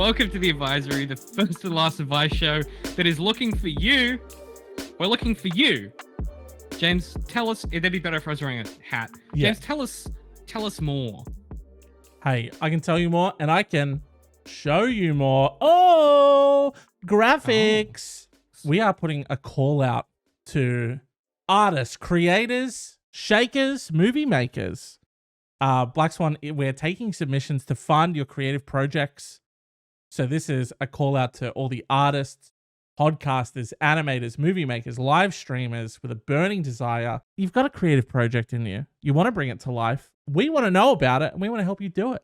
Welcome to the Advisory, the first and last advice show that is looking for you. We're looking for you. James, tell us. It'd be better if I was wearing a hat. Yeah. James, tell us more. Hey, I can tell you more, and I can show you more. Oh, graphics. We are putting a call out to artists, creators, shakers, movie makers. Black Swan, we're taking submissions to fund your creative projects. So this is a call out to all the artists, podcasters, animators, movie makers, live streamers with a burning desire. You've got a creative project in you. You want to bring it to life. We want to know about it, and we want to help you do it.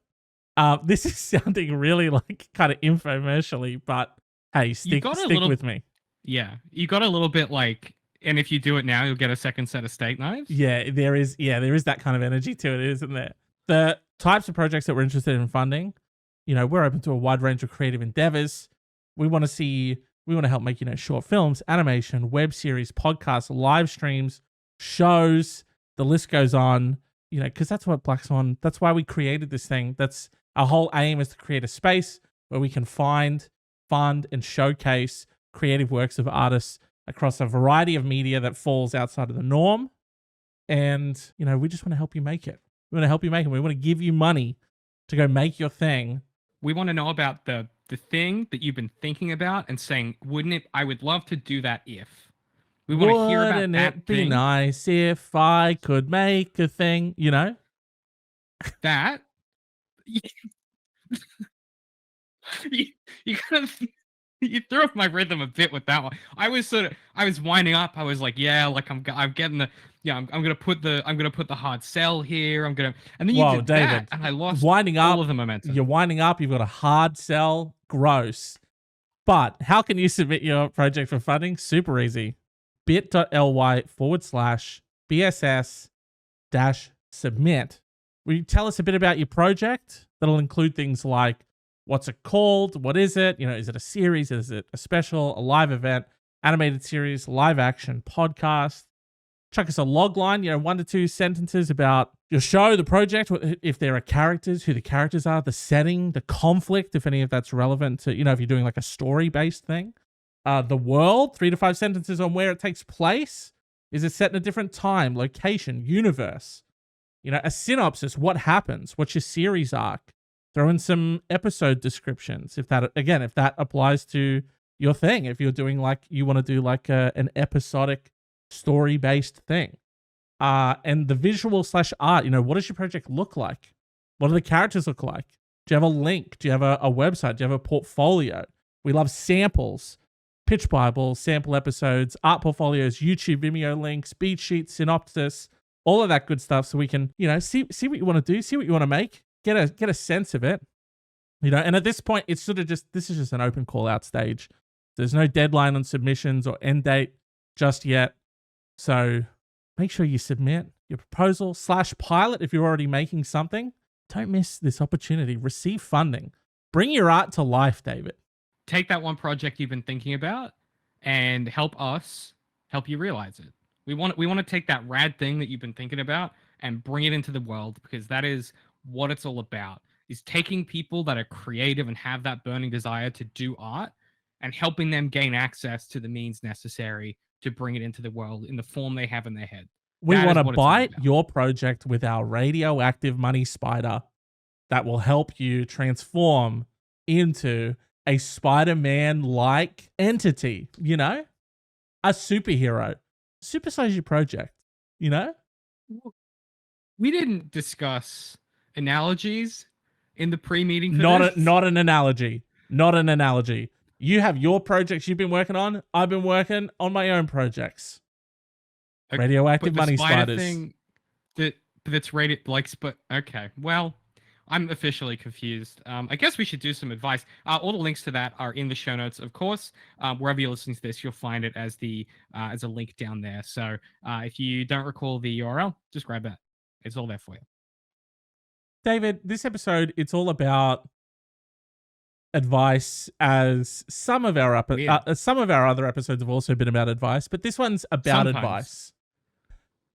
This is sounding really like kind of infomercially, but hey, stick with me. Yeah, you got a little bit like, and if you do it now, you'll get a second set of steak knives. Yeah, there is that kind of energy to it, isn't there? The types of projects that we're interested in funding, we're open to a wide range of creative endeavors. We want to help make, short films, animation, web series, podcasts, live streams, shows, the list goes on, because that's what Black Swan, that's why we created this thing. That's our whole aim, is to create a space where we can find, fund, and showcase creative works of artists across a variety of media that falls outside of the norm. And, we just want to help you make it. We want to help you make it. We want to give you money to go make your thing. We want to know about the thing that you've been thinking about and saying, I would love to do that if. We want to hear about that thing. Wouldn't it be nice if I could make a thing, That. You threw off my rhythm a bit with that one. I was winding up. I was like, yeah, like I'm getting the, I'm gonna put the hard sell here. And then you did David, that, and I lost winding up, all of the momentum. You're winding up. You've got a hard sell. Gross. But how can you submit your project for funding? Super easy. bit.ly/BSS-submit. Will you tell us a bit about your project? That'll include things like, what's it called? What is it? Is it a series? Is it a special, a live event, animated series, live action, podcast? Chuck us a log line, 1 to 2 sentences about your show, the project, if there are characters, who the characters are, the setting, the conflict, if any of that's relevant to, if you're doing like a story-based thing. The world, 3 to 5 sentences on where it takes place. Is it set in a different time, location, universe? A synopsis, what happens? What's your series arc? Throw in some episode descriptions, if that applies to your thing. If you're doing you want to do an episodic story-based thing. And the visual / art, what does your project look like? What do the characters look like? Do you have a link? Do you have a website? Do you have a portfolio? We love samples, pitch bibles, sample episodes, art portfolios, YouTube, Vimeo links, beat sheets, synopsis, all of that good stuff, so we can, see what you want to do, see what you want to make. Get a sense of it, and at this point, it's sort of this is just an open call out stage. There's no deadline on submissions or end date just yet. So make sure you submit your proposal / pilot if you're already making something. Don't miss this opportunity. Receive funding. Bring your art to life, David. Take that one project you've been thinking about and help us help you realize it. We want to take that rad thing that you've been thinking about and bring it into the world, because that is what it's all about, is taking people that are creative and have that burning desire to do art and helping them gain access to the means necessary to bring it into the world in the form they have in their head. We want to bite your project with our radioactive money spider that will help you transform into a Spider-Man-like entity, a superhero. Supersize your project, We didn't discuss analogies in the pre-meeting for not this. Not an analogy. Not an analogy. You have your projects you've been working on. I've been working on my own projects. Radioactive money spiders. Thing that's rated okay. Well, I'm officially confused. I guess we should do some advice. All the links to that are in the show notes, of course. Wherever you're listening to this, you'll find it as a link down there. So if you don't recall the URL, just grab that. It's all there for you. David, this episode, it's all about advice, as some of our other episodes have also been about advice, but this one's about advice.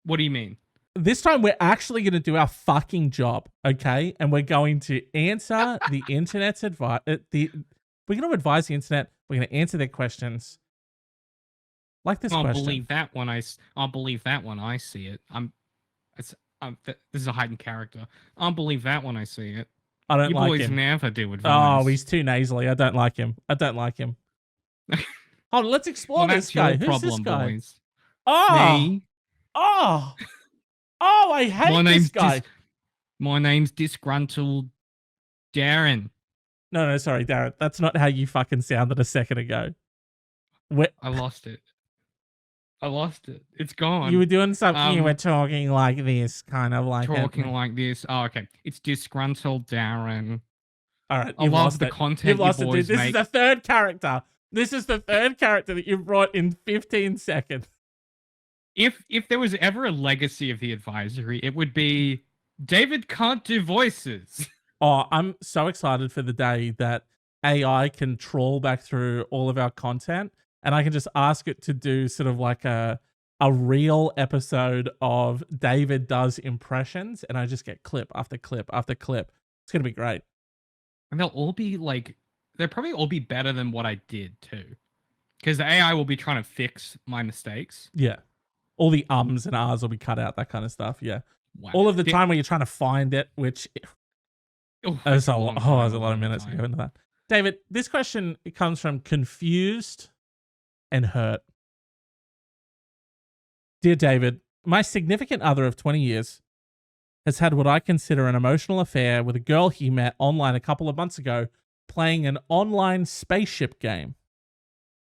What do you mean? This time we're actually going to do our fucking job, okay? And we're going to answer the internet's advice, We're going to advise the internet. We're going to answer their questions. Like this I'll question. believe that when I'll believe that when I see it. This is a heightened character. I'll believe that when I see it. I don't You like boys him. never do Oh, advise. he's too nasally. I don't like him. I don't like him. Hold on, let's Well, explore this that's guy. your Who's this problem, guy? boys. Oh, Me. oh, oh, I My hate this name's guy. my name's disgruntled Darren. No, sorry, Darren. That's not how you fucking sounded a second ago. I lost it. It's You were gone. doing something, you were talking like this, kind of like Talking it. like this. Oh, okay. It's disgruntled Darren. All right, I you've love lost the it. You've content you lost it, dude. boys This is make. the third character. This is the third character that you've brought in 15 seconds. If there was ever a legacy of the advisory, it would be David can't do voices. Oh, I'm so excited for the day that AI can trawl back through all of our content and I can just ask it to do sort of like a real episode of David does impressions and I just get clip after clip after clip. It's going to be great. And they'll probably all be better than what I did too. Because the AI will be trying to fix my mistakes. Yeah. All the ums and ahs will be cut out, that kind of stuff. Yeah. Wow. All of the time where you're trying to find it, which there's a lot of minutes to go into that. David, this question comes from Confused and Hurt. Dear David, my significant other of 20 years has had what I consider an emotional affair with a girl he met online a couple of months ago playing an online spaceship game.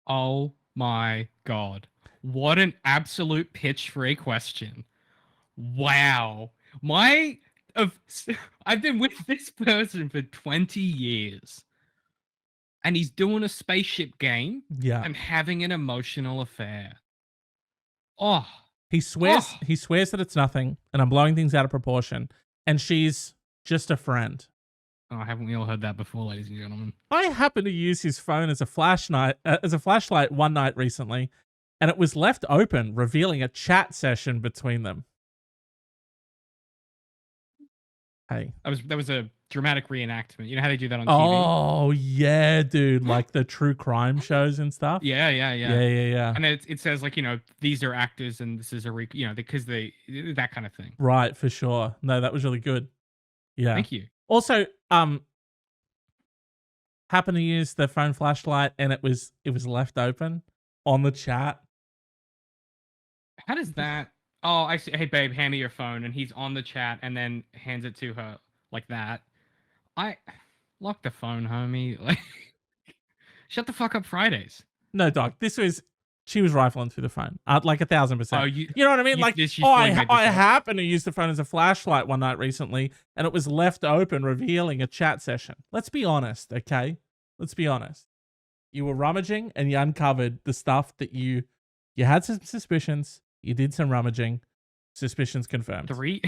Oh my god. What an absolute pitch for a question. Wow. I've been with this person for 20 years. And he's doing a spaceship game Yeah. and having an emotional affair. Oh. He swears that it's nothing and I'm blowing things out of proportion and she's just a friend. Oh, haven't we all heard that before, ladies and gentlemen? I happened to use his phone as a flashlight one night recently, and it was left open, revealing a chat session between them. Hey, That was a dramatic reenactment. You know how they do that on TV? Oh yeah, dude, like the true crime shows and stuff. Yeah. And And it says like, these are actors and this is because that kind of thing. Right, for sure. No, that was really good. Yeah. Thank you. Also, happened to use the phone flashlight and it was left open on the chat. How does that? Oh, I see. Hey, babe, hand me your phone, and he's on the chat, and then hands it to her like that. I lock the phone, homie. Like, shut the fuck up, Fridays. No, dog. She was rifling through the phone, like 1,000%. Oh, you know what I mean? I happened to use the phone as a flashlight one night recently, and it was left open, revealing a chat session. Let's be honest, okay? Let's be honest. You were rummaging, and you uncovered the stuff that you had some suspicions. You did some rummaging. Suspicions confirmed. 3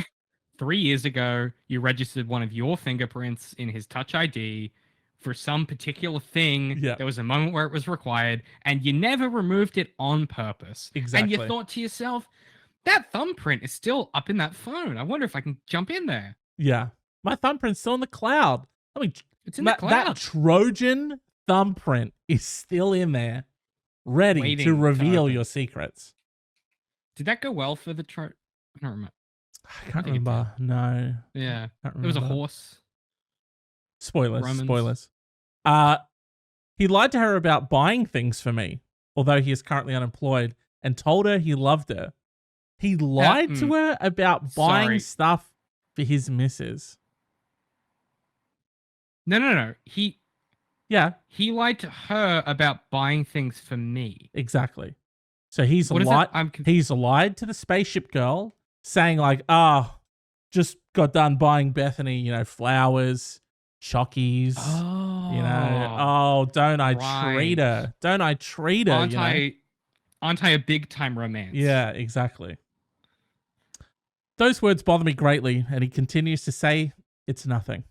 years ago, you registered one of your fingerprints in his Touch ID for some particular thing. Yeah. There was a moment where it was required, and you never removed it on purpose. Exactly. And you thought to yourself, that thumbprint is still up in that phone. I wonder if I can jump in there. Yeah. My thumbprint's still in the cloud. It's in the cloud. That Trojan thumbprint is still in there, ready to reveal your secrets. Did that go well for the I don't remember. I can't remember. No. Yeah. It was a horse. Spoilers. Romans. Spoilers. He lied to her about buying things for me, although he is currently unemployed, and told her he loved her. He lied to her about buying stuff for his missus. No. He lied to her about buying things for me. Exactly. So he's lied to the spaceship girl, saying like, just got done buying Bethany, flowers, chockies. Don't I treat her? Don't I treat her? Aren't I a big time romance? Yeah, exactly. Those words bother me greatly, and he continues to say it's nothing.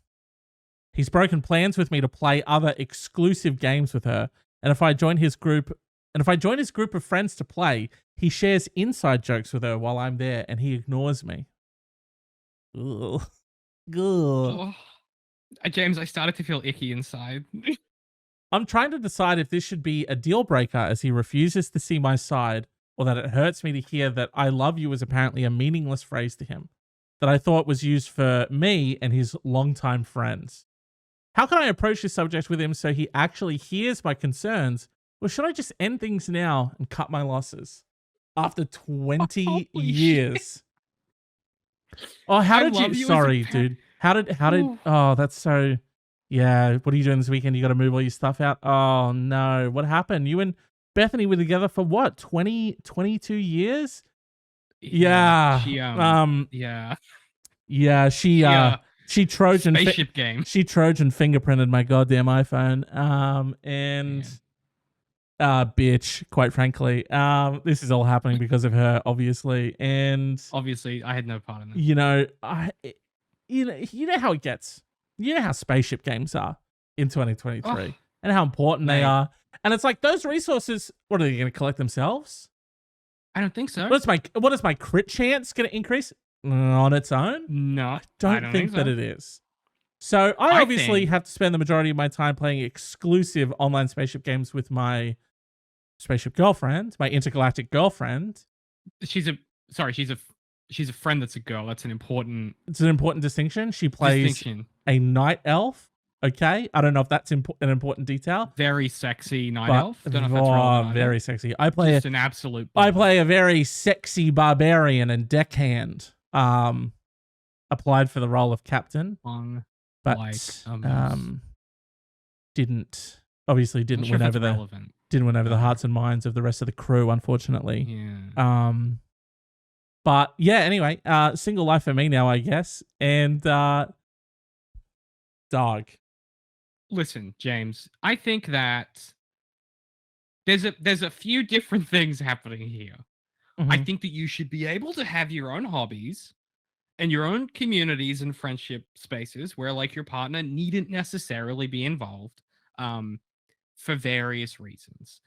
He's broken plans with me to play other exclusive games with her, and if I join his group of friends to play, he shares inside jokes with her while I'm there, and he ignores me. Ugh. Good. Oh. James, I started to feel icky inside. I'm trying to decide if this should be a deal breaker as he refuses to see my side, or that it hurts me to hear that I love you is apparently a meaningless phrase to him that I thought was used for me and his longtime friends. How can I approach this subject with him so he actually hears my concerns, or should I just end things now and cut my losses? After 20 Holy years. Oh, how I did you? love you as a Sorry, pa- dude. How did? Ooh. Oh, that's so. Yeah. What are you doing this weekend? You got to move all your stuff out. Oh no. What happened? You and Bethany were together for what? 22 years? Yeah. She yeah. Yeah. She She Trojan. spaceship game. She Trojan fingerprinted my goddamn iPhone. And. Man. Bitch, quite frankly. This is all happening because of her, obviously. And Obviously, I had no part in it. you know, you know how it gets. You know how spaceship games are in 2023 Oh, and how important they mate. are. And it's like those resources, what are they going to collect themselves? I don't think so. What is my crit chance going to increase on its own? No, I Don't think so. that it is. So I obviously think- have to spend the majority of my time playing exclusive online spaceship games with my spaceship girlfriend, my intergalactic girlfriend. She's a friend that's a girl. That's an important It's an important distinction. She plays distinction. a night elf. Okay, I don't know if that's an important detail. Very sexy night But elf. Don't know if that's relevant. very sexy. I play Just an absolute. I play a very sexy barbarian and deckhand. Applied for the role of captain, Long, but like a moose. didn't I'm win sure if over it's relevant. didn't win over the hearts and minds of the rest of the crew, unfortunately. Yeah. But yeah, anyway, single life for me now, I guess. And dog. Listen, James. I think that there's a few different things happening here. I Mhm. think that you should be able to have your own hobbies and your own communities and friendship spaces where like your partner needn't necessarily be involved for various reasons.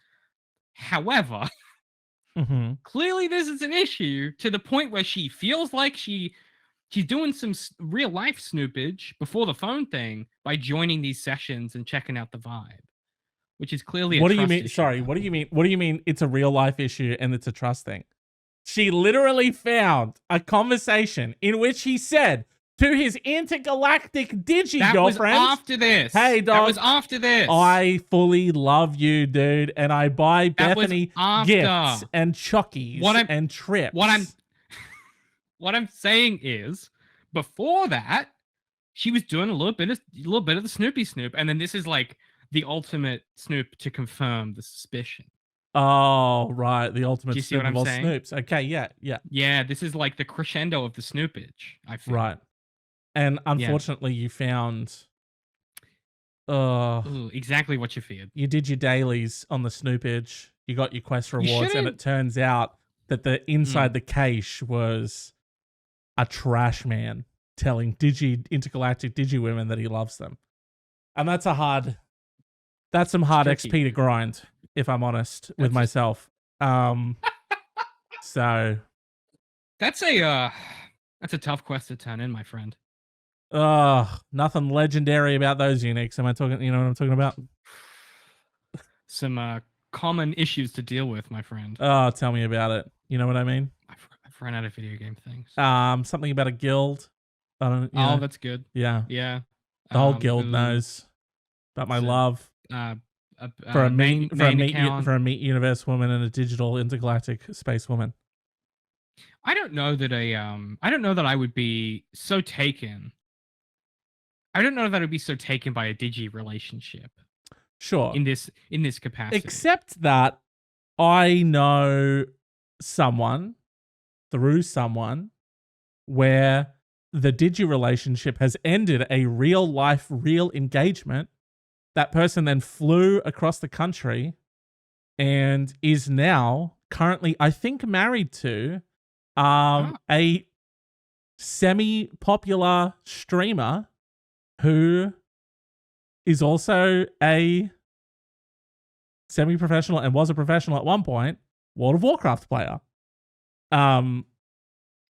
However, Mhm. clearly this is an issue to the point where she feels like she's doing some real life snoopage before the phone thing by joining these sessions and checking out the vibe, which is clearly What a do you trust mean? issue Sorry, now. what do you mean? What do you mean it's a real life issue and it's a trust thing? She literally found a conversation in which he said to his intergalactic digi That was girlfriend, after this. "Hey, dog, That was after this. I fully love you, dude, and I buy That was Bethany after. gifts and chockies and trips." What I'm saying is, before that, she was doing a little bit of the Snoopy Snoop, and then this is like the ultimate Snoop to confirm the suspicion. Oh, right, the ultimate Do you see what Snoop I'm of all saying? Snoops. Okay, yeah. Yeah, this is like the crescendo of the Snoopage. I feel. Right. And unfortunately, you found Ooh, exactly what you feared. you did your dailies on the Snoopage. You got your quest rewards, and shouldn't- it turns out that the inside the cache was a trash man telling intergalactic digi women that he loves them. And that's some hard tricky. XP to grind, if I'm honest with myself. So That's a tough quest to turn in, my friend. nothing legendary about those uniques. Am I talking? You know what I'm talking about? Some common issues to deal with, my friend. Oh, tell me about it. You know what I mean? I've run out of video game things. Something about a guild. I don't. You know, That's good. yeah. Yeah. The whole guild ooh, knows about my So, love for for a main account. meat universe woman and a digital intergalactic space woman. I don't know that I don't know that I would be so taken. I don't know that I'd be so taken by a digi relationship Sure. in this capacity. Except that I know someone through someone where the digi relationship has ended a real life, real engagement. That person then flew across the country and is now currently, I think, married to a semi-popular streamer who is also a semi-professional and was a professional at one point World of Warcraft player.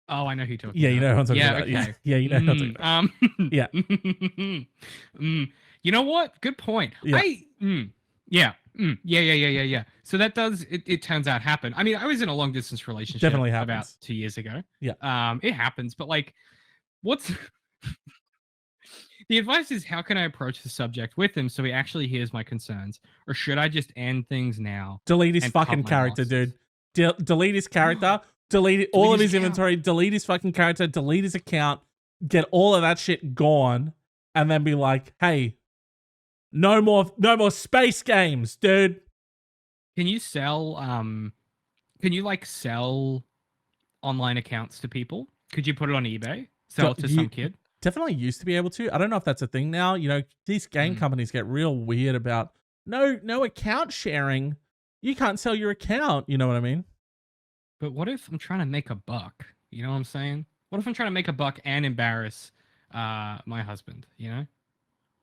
Oh, I know who you're talking Yeah, about. you know who I'm talking about. Okay. Yeah, you know who I'm talking about. Yeah. You know what? Good point. Yeah. Yeah. Yeah. So that does it turns out happen. I mean, I was in a long distance relationship Definitely about happens. 2 years ago. Yeah. It happens, but like, what's the advice is how can I approach the subject with him so he actually hears my concerns, or should I just end things now Delete his and cut fucking my character, dude. losses? Delete his character. Delete Delete all of his his account. inventory. Delete his fucking character. Delete his account. Get all of that shit gone, and then be like, "Hey, no more space games, dude." Can you sell can you like sell online accounts to people? Could you put it on eBay? Sell it to You some kid? definitely used to be able to. I don't know if that's a thing now. You know, these game Mm. companies get real weird about no account sharing. You can't sell your account. You know what I mean? But what if I'm trying to make a buck? You know what I'm saying? What if I'm trying to make a buck and embarrass my husband, you know?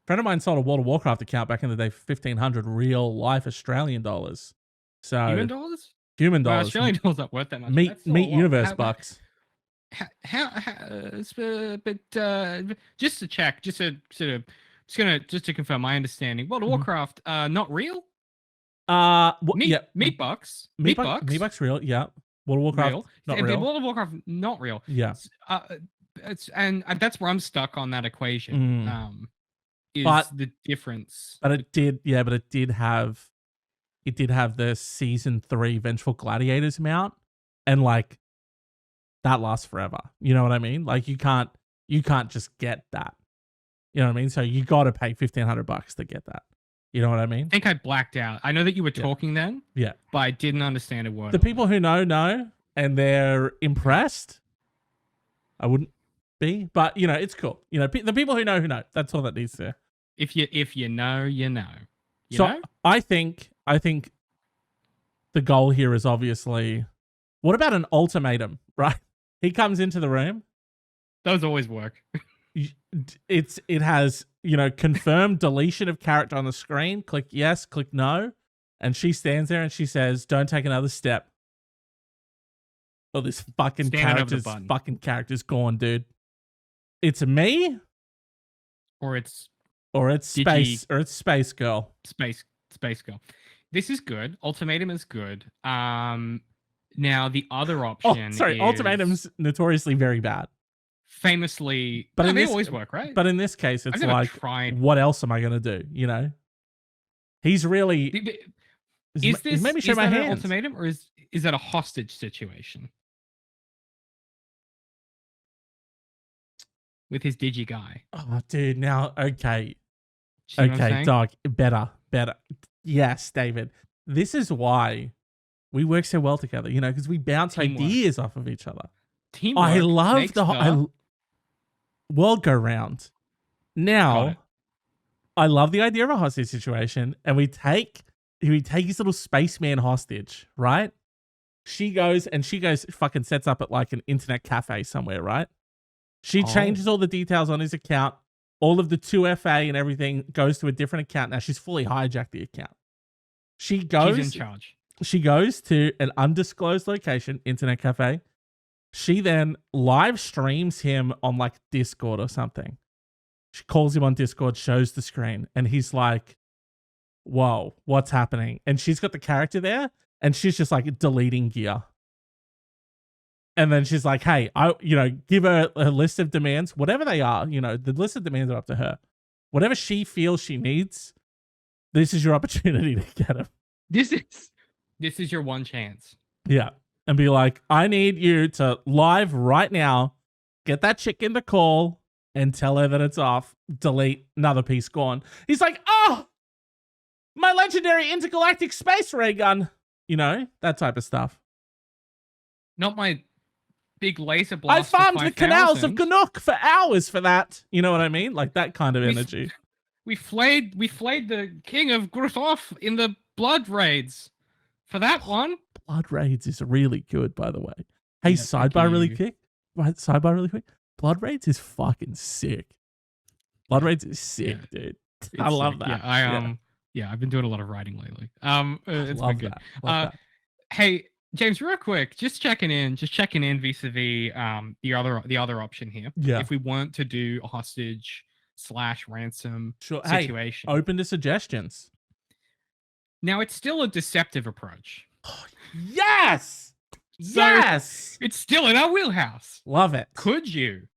Friend of mine sold a World of Warcraft account back in the day for 1,500 real life Australian dollars. Human So dollars? human Well, dollars, Australian dollars not worth that much, but that's still a meet lot. universe bucks. Just to check, just to confirm my understanding. World of Mhm. Warcraft, not real. Yeah, Meat bucks, meat bucks real. Yeah, World of Warcraft real. not real. World of Warcraft, not real. Yeah, And that's where I'm stuck on that equation. mm. Is but the difference? but it did. Yeah, but it did have the season 3 Vengeful Gladiators mount, and like that lasts forever. You know what I mean? Like you can't just get that. You know what I mean? So you got to pay $1,500 to get that. You know what I mean? I think I blacked out. I know that you were Yeah. talking then, Yeah. but I didn't understand a word. The of people it. who know, and they're impressed. I wouldn't be, but you know, it's cool. You know, the people who know. That's all that needs to. If you know, you know. You So know? I think the goal here is obviously, what about an ultimatum, right? He comes into the room. Those always work. It has, you know, confirmed deletion of character on the screen. Click yes, click no. And she stands there and she says, "Don't take another step." Oh, this fucking character's gone, dude. It's me, Or it's or it's space girl. Space Girl. This is good. Ultimatum is good. Now the other option is Ultimatum's notoriously very bad. Famously, but they always work, right? But in this case, it's like, tried. what else am I gonna do? You know, he's really. Is this maybe show my hands. An ultimatum, or is that a hostage situation with his digi guy? Oh, dude. Now, okay, okay, dog. Better. Yes, David. This is why we work so well together. You know, because we bounce ideas off of each other. Teamwork. I love the world go round. Now, I love the idea of a hostage situation, and we take his little spaceman hostage, right? She goes fucking sets up at like an internet cafe somewhere, right? She changes all the details on his account. All of the 2FA and everything goes to a different account. Now she's fully hijacked the account. She's in charge. She goes to an undisclosed location, internet cafe. She then live streams him on like Discord or something. She calls him on Discord, shows the screen, and he's like, "Whoa, what's happening?" And she's got the character there, and she's just like deleting gear. And then she's like, "Hey, give her a list of demands, whatever they are. You know, the list of demands are up to her. Whatever she feels she needs, this is your opportunity to get them. This is your one chance." Yeah. And be like, "I need you to live right now, get that chick in the call and tell her that it's off. Delete, another piece gone." He's like, "Oh, my legendary intergalactic space ray gun." You know, that type of stuff. Not my big laser blast. I farmed the canals of Ganuk for hours for that. You know what I mean? Like that kind of energy. We flayed the king of Gruthoff in the blood raids. For that one. Blood Raids is really good, by the way. Hey, sidebar really quick. Blood Raids is fucking sick. Blood Raids is sick, dude. I love that. Yeah, I've been doing a lot of writing lately. It's been good. Love that. Hey, James, real quick, just checking in vis-a-vis the other option here. Yeah. If we want to do a hostage / ransom situation. Open to suggestions. Now it's still a deceptive approach. Yes! So Yes! it's still in our wheelhouse. Love it. Could you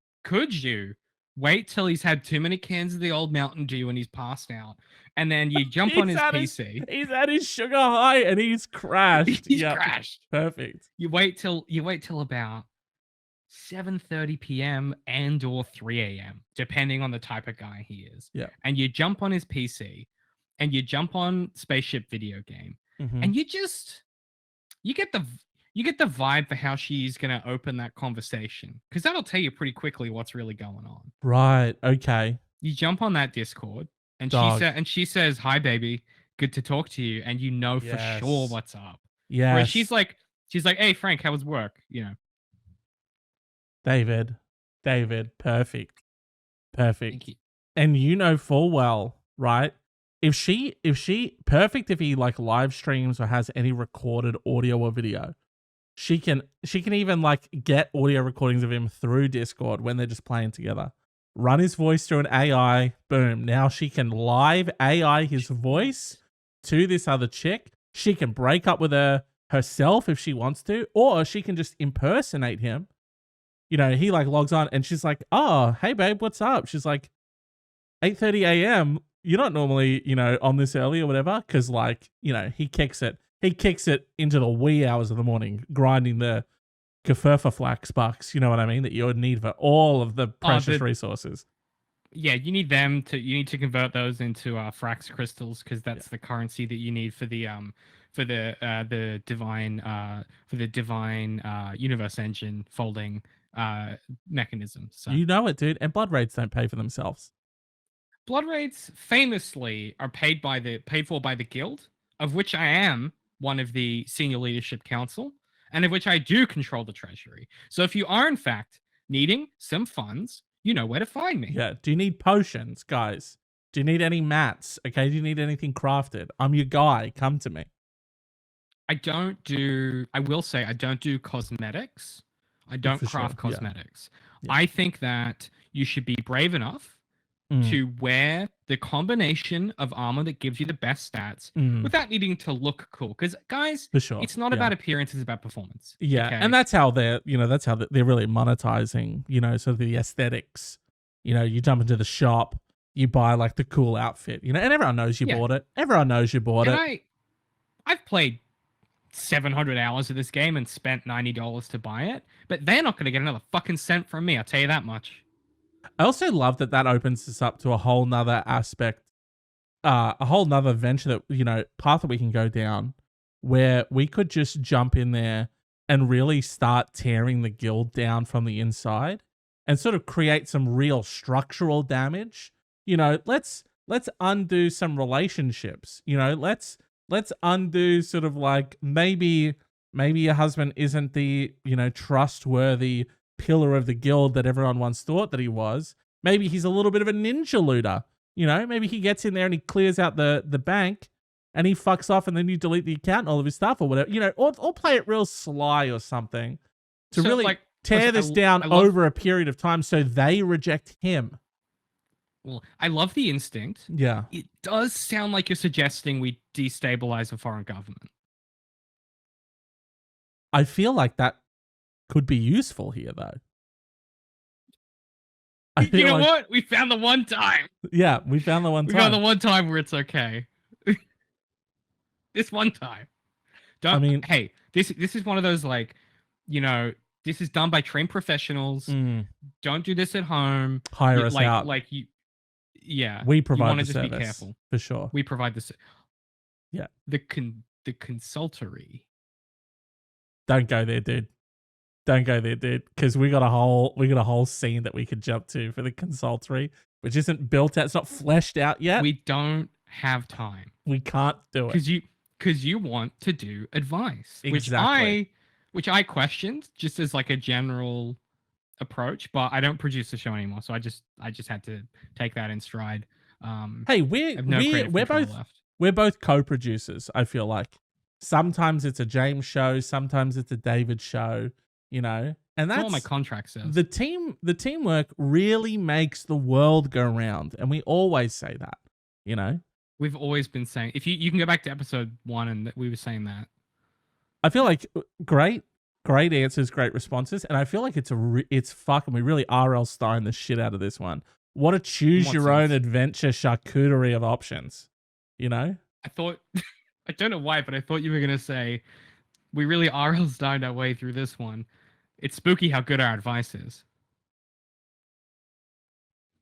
wait till he's had too many cans of the old Mountain Dew and he's passed out, and then you jump on his PC? He's at his sugar high and he's crashed. He's Yep. crashed. Perfect. You wait till about 7:30 p.m. and or 3 a.m. depending on the type of guy he is. Yeah. And you jump on his PC and you jump on Spaceship video game, Mhm. and you get the vibe for how she's gonna open that conversation, because that'll tell you pretty quickly what's really going on. Right. Okay. You jump on that Discord, and Dog. she says, "Hi, baby, good to talk to you," and you know for sure Yes. what's up. Yes. Whereas she's like, "Hey, Frank, how was work?" You know. David. Perfect. Perfect. Thank you. And you know full well, right? If she perfect if he like live streams or has any recorded audio or video. She can even like get audio recordings of him through Discord when they're just playing together. Run his voice through an AI, boom. Now she can live AI his voice to this other chick. She can break up with her herself if she wants to, or she can just impersonate him. You know, he like logs on and she's like, "Oh, hey babe, what's up?" She's like, 8:30 a.m. You're not normally, you know, on this early or whatever, because like, you know, he kicks it into the wee hours of the morning, grinding the Kefirfa bucks, you know what I mean, that you would need for all of the precious resources. Yeah, you need to convert those into Frax crystals, because that's the currency that you need for the divine universe engine folding mechanism. So You know it, dude. And blood raids don't pay for themselves. blood raids famously are paid for by the guild, of which I am one of the senior leadership council, and of which I do control the treasury. So if you are in fact needing some funds, you know where to find me. Yeah. Do you need potions, guys? Do you need any mats? Okay. Do you need anything crafted? I'm your guy. Come to me. I will say I don't do cosmetics. I don't For craft sure, yeah. cosmetics. Yeah. I think that you should be brave enough to wear the combination of armor that gives you the best stats without needing to look cool. Because guys, For sure. it's not about appearance; it's about performance. Yeah, okay? and that's how they're really monetizing, you know, sort of the aesthetics. You know, you jump into the shop, you buy like the cool outfit, you know, and everyone knows you bought it. Everyone knows you bought it. I've played 700 hours of this game and spent $90 to buy it, but they're not going to get another fucking cent from me. I'll tell you that much. I also love that opens us up to a whole nother aspect, a whole nother venture that, you know, path that we can go down, where we could just jump in there and really start tearing the guild down from the inside and sort of create some real structural damage. You know, let's undo some relationships. You know, let's undo sort of like maybe your husband isn't the, you know, trustworthy pillar of the guild that everyone once thought that he was. Maybe he's a little bit of a ninja looter. You know, maybe he gets in there and he clears out the bank and he fucks off, and then you delete the account and all of his stuff or whatever. You know, or play it real sly or something to really like, tear this down over a period of time so they reject him. Well, I love the instinct. Yeah. It does sound like you're suggesting we destabilize a foreign government. I feel like that could be useful here, though. You know what? We found the one time. Yeah, we found the one time. We found the one time where it's okay. This one time. Hey, this is one of those, like, you know, this is done by trained professionals. Don't do this at home. Hire us out. Like you, yeah. We provide the just service. Be careful. For sure. We provide the. Yeah. The consultory. Don't go there, dude. Don't go there, dude. Because we got a whole scene that we could jump to for the consultory, which isn't built out. It's not fleshed out yet. We don't have time. We can't do it because you want to do advice, exactly. which I questioned just as like a general approach, but I don't produce the show anymore, so I just had to take that in stride. Hey, we're both co-producers. I feel like sometimes it's a James show, sometimes it's a David show. You know, and that's what my contract says. The teamwork really makes the world go round, and we always say that. You know, We've always been saying, if you can go back to episode 1 and we were saying that. I feel like great answers, great responses, and I feel like it's fucking. We really R.L. Stein the shit out of this one. What a choose your own adventure charcuterie of options, you know? I thought, I don't know why, but I thought you were gonna say we really R.L. Stein our way through this one. It's spooky how good our advice is.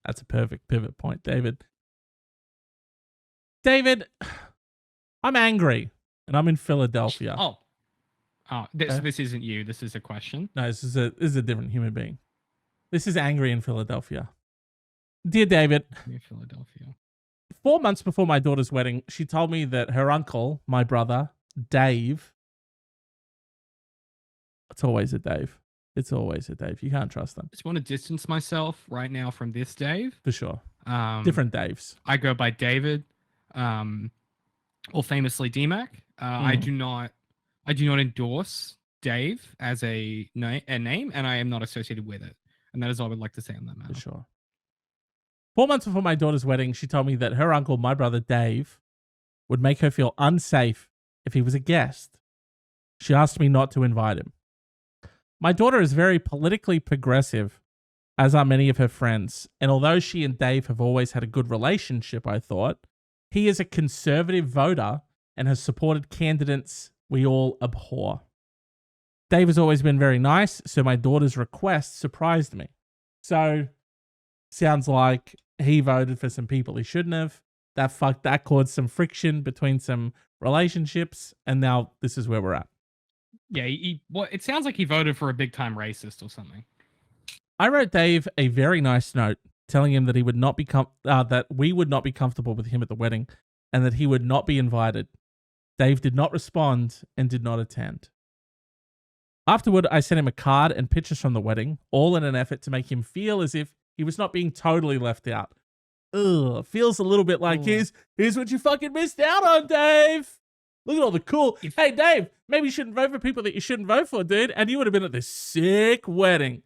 That's a perfect pivot point, David. David, I'm angry, and I'm in Philadelphia. This isn't you. This is a question. No, this is a different human being. This is angry in Philadelphia. Dear David, Philadelphia. 4 months before my daughter's wedding, she told me that her uncle, my brother, Dave. It's always a Dave. It's always a Dave. You can't trust them. I just want to distance myself right now from this Dave. For sure. Different Daves. I go by David, or famously DMAC. I do not endorse Dave as a name, and I am not associated with it. And that is all I would like to say on that matter. For sure. 4 months before my daughter's wedding, she told me that her uncle, my brother Dave, would make her feel unsafe if he was a guest. She asked me not to invite him. My daughter is very politically progressive, as are many of her friends, and although she and Dave have always had a good relationship, I thought, he is a conservative voter and has supported candidates we all abhor. Dave has always been very nice, so my daughter's request surprised me. So, sounds like he voted for some people he shouldn't have. That caused some friction between some relationships, and now this is where we're at. Yeah, it sounds like he voted for a big-time racist or something. I wrote Dave a very nice note telling him that he would not be that we would not be comfortable with him at the wedding and that he would not be invited. Dave did not respond and did not attend. Afterward, I sent him a card and pictures from the wedding, all in an effort to make him feel as if he was not being totally left out. Ugh, feels a little bit like, here's what you fucking missed out on, Dave. Look at all the cool. Hey, Dave, maybe you shouldn't vote for people that you shouldn't vote for, dude. And you would have been at this sick wedding.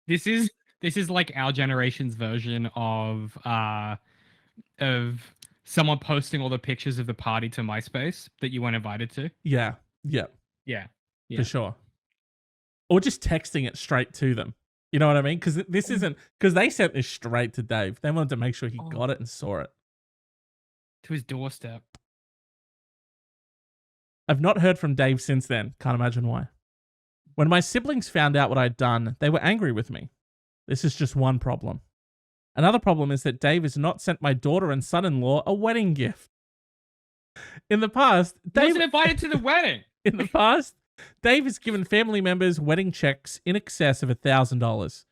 This is like our generation's version of someone posting all the pictures of the party to MySpace that you weren't invited to. Yeah. For sure. Or just texting it straight to them. You know what I mean? Because they sent this straight to Dave. They wanted to make sure he got it and saw it. To his doorstep. I've not heard from Dave since then. Can't imagine why. When my siblings found out what I'd done, they were angry with me. This is just one problem. Another problem is that Dave has not sent my daughter and son-in-law a wedding gift. In the past, Dave wasn't invited to the wedding. In the past, Dave has given family members wedding checks in excess of $1,000.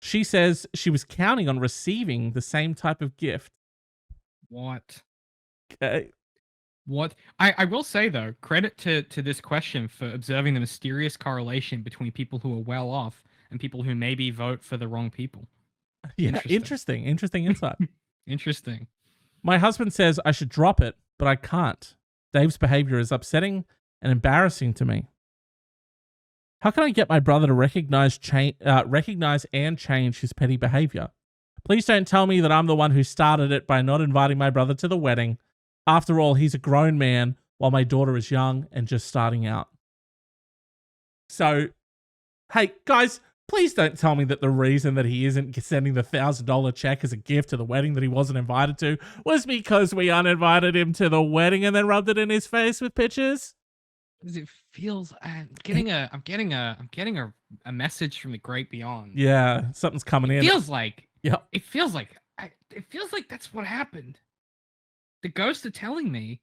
She says she was counting on receiving the same type of gift. What? Okay. What? I will say, though, credit to this question for observing the mysterious correlation between people who are well off and people who maybe vote for the wrong people. Yeah, interesting insight. Interesting. My husband says I should drop it, but I can't. Dave's behavior is upsetting and embarrassing to me. How can I get my brother to recognize and change his petty behavior? Please don't tell me that I'm the one who started it by not inviting my brother to the wedding. After all, he's a grown man while my daughter is young and just starting out. So, hey, guys, please don't tell me that the reason that he isn't sending the $1,000 check as a gift to the wedding that he wasn't invited to was because we uninvited him to the wedding and then rubbed it in his face with pictures. Because it feels I'm getting a message from the great beyond. Yeah, something's coming in. It feels like that's what happened. The ghosts are telling me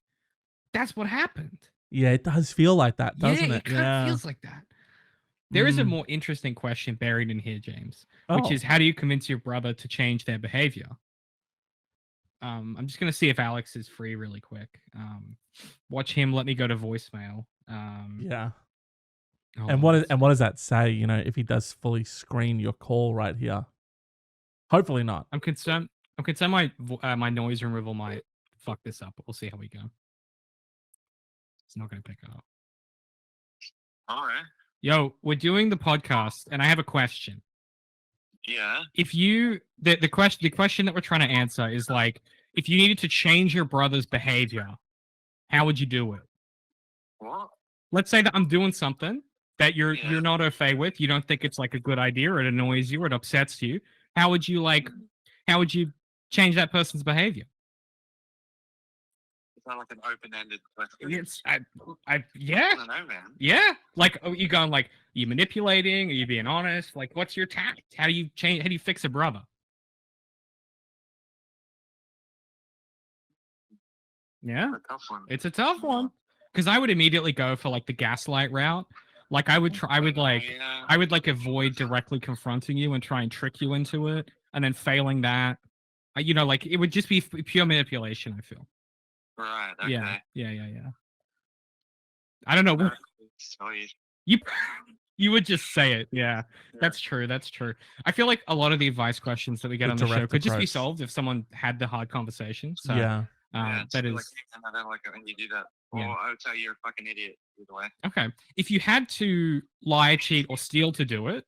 that's what happened. Yeah, it does feel like that, doesn't it? It kind of feels like that. There is a more interesting question buried in here, James, which is how do you convince your brother to change their behavior? I'm just going to see if Alex is free really quick. Watch him. Let me go to voicemail. Yeah. And what does that say? You know, if he does fully screen your call right here. Hopefully not. I'm concerned my noise removal might fuck this up, but we'll see how we go. It's not going to pick up. All right. Yo, we're doing the podcast, and I have a question. Yeah. If you the question that we're trying to answer is like, if you needed to change your brother's behavior, how would you do it? What? Let's say that I'm doing something that you're Yeah. you're not au fait with. You don't think it's like a good idea, or it annoys you, or it upsets you. How would you change that person's behavior? It's not like an open-ended question. It's I yeah. don't know, man. Yeah, like you going like, are you manipulating? Are you being honest? Like, what's your tact? How do you change? How do you fix a brother? Yeah, It's a tough one. it's a tough one because I would immediately go for like the gaslight route. Like I would try, I would like avoid directly confronting you and try and trick you into it, and then failing that, like it would just be pure manipulation. I feel. Right. Okay. Yeah. I don't know. Sweet. You you would just say it. Yeah, that's true. That's true. I feel like a lot of the advice questions that we get The on the show direct could just be approach. solved if someone had the hard conversation. So Yeah. It's that like, is I don't like it when you do that. Or Yeah. I would say you're a fucking idiot either way. okay. If you had to lie, cheat, or steal to do it,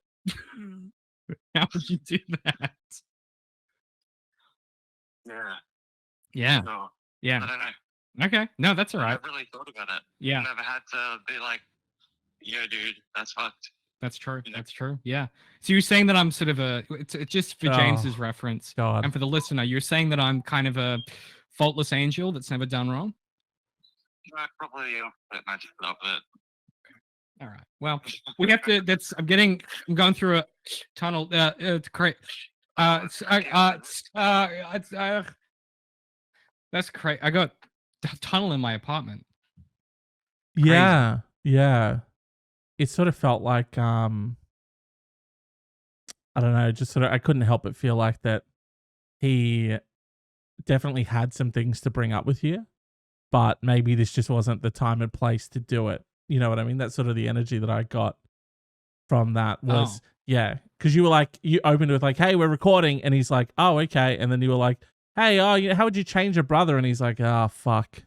how would you do that? Yeah. Yeah, No. I yeah. don't know. Okay, no, that's all I right. never really thought about it. Yeah, I never had to be like, yo, dude, that's fucked. that's true. Yeah. That's true. Yeah. So you're saying that I'm sort of it's just for James's Oh, reference God. and for the listener. You're saying that I'm kind of a faultless angel that's never done wrong. No, probably magic up it. All right. Well, we have to. I'm going through a tunnel. It's great. That's great. I got a tunnel in my apartment. Crazy. Yeah. It sort of felt like I don't know, just sort of I couldn't help but feel like that he definitely had some things to bring up with you, but maybe this just wasn't the time and place to do it. You know what I mean? That's sort of the energy that I got from that was yeah, because you were like you opened with like, "Hey, we're recording," and he's like, "Oh, okay," and then you were like, "Hey, how would you change your brother?" And he's like, "Ah, fuck,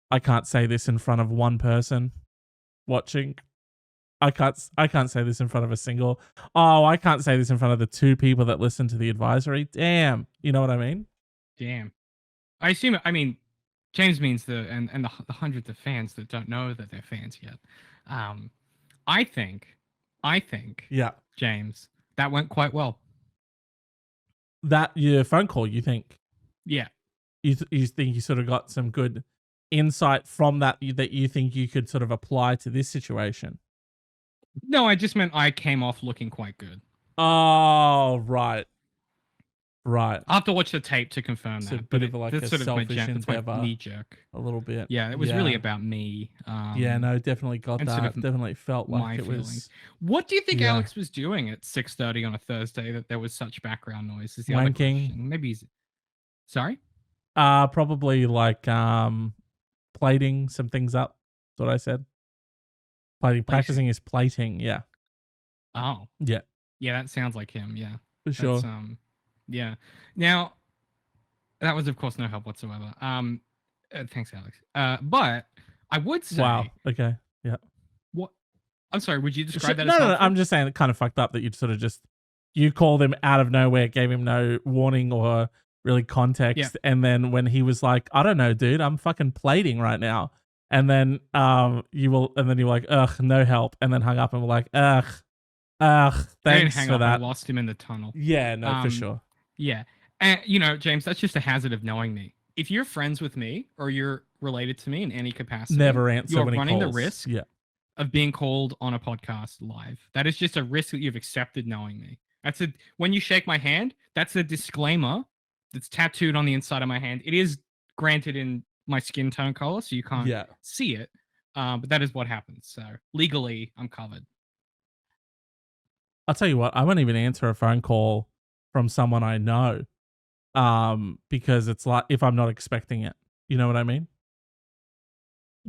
I can't say this in front of one person watching. I can't say this in front of a single. Oh, I can't say this in front of the 2 people that listen to the advisory. Damn, you know what I mean?" Damn. I mean, James means the hundreds of fans that don't know that they're fans yet. I think, Yeah, James, that went quite well. that your phone call. You think Yeah. you think you sort of got some good insight from that that you think you could sort of apply to this situation? No, I just meant I came off looking quite good. Oh, right. I'll have to watch the tape to confirm It's a that. bit But of like a that's sort of my selfish that's my endeavor. knee jerk. A little bit. Yeah, it was really about me. Yeah, no, definitely got and that. sort of Definitely felt my like it feelings. was What do you think Yeah. Alex was doing at 6:30 on a Thursday that there was such background noise? Is the Wanking. other question. Maybe he's sorry? probably like plating some things up. That's what I said. Practicing his plating, yeah. Oh. Yeah. Yeah, that sounds like him, yeah. For sure. That's, yeah. Now, that was of course no help whatsoever. Thanks, Alex. But I would say Wow. Okay. Yeah. What I'm sorry, would you describe that No, as no, helpful? I'm just saying it kind of fucked up that you'd sort of just you called him out of nowhere, gave him no warning or really context, and then when he was like, "I don't know, dude, I'm fucking plating right now," and then you were like, "Ugh, no help," and then hung up and were like, "Ugh, I didn't thanks hang for up, that." I lost him in the tunnel. Yeah, no, for sure. Yeah. And James, that's just a hazard of knowing me. If you're friends with me or you're related to me in any capacity, Never answer you're when he running calls. the risk Yeah. of being called on a podcast live. That is just a risk that you've accepted knowing me. When you shake my hand, that's a disclaimer that's tattooed on the inside of my hand. It is granted in my skin tone color, so you can't see it. But that is what happens. So legally, I'm covered. I'll tell you what, I won't even answer a phone call from someone I know. Because it's like if I'm not expecting it. You know what I mean?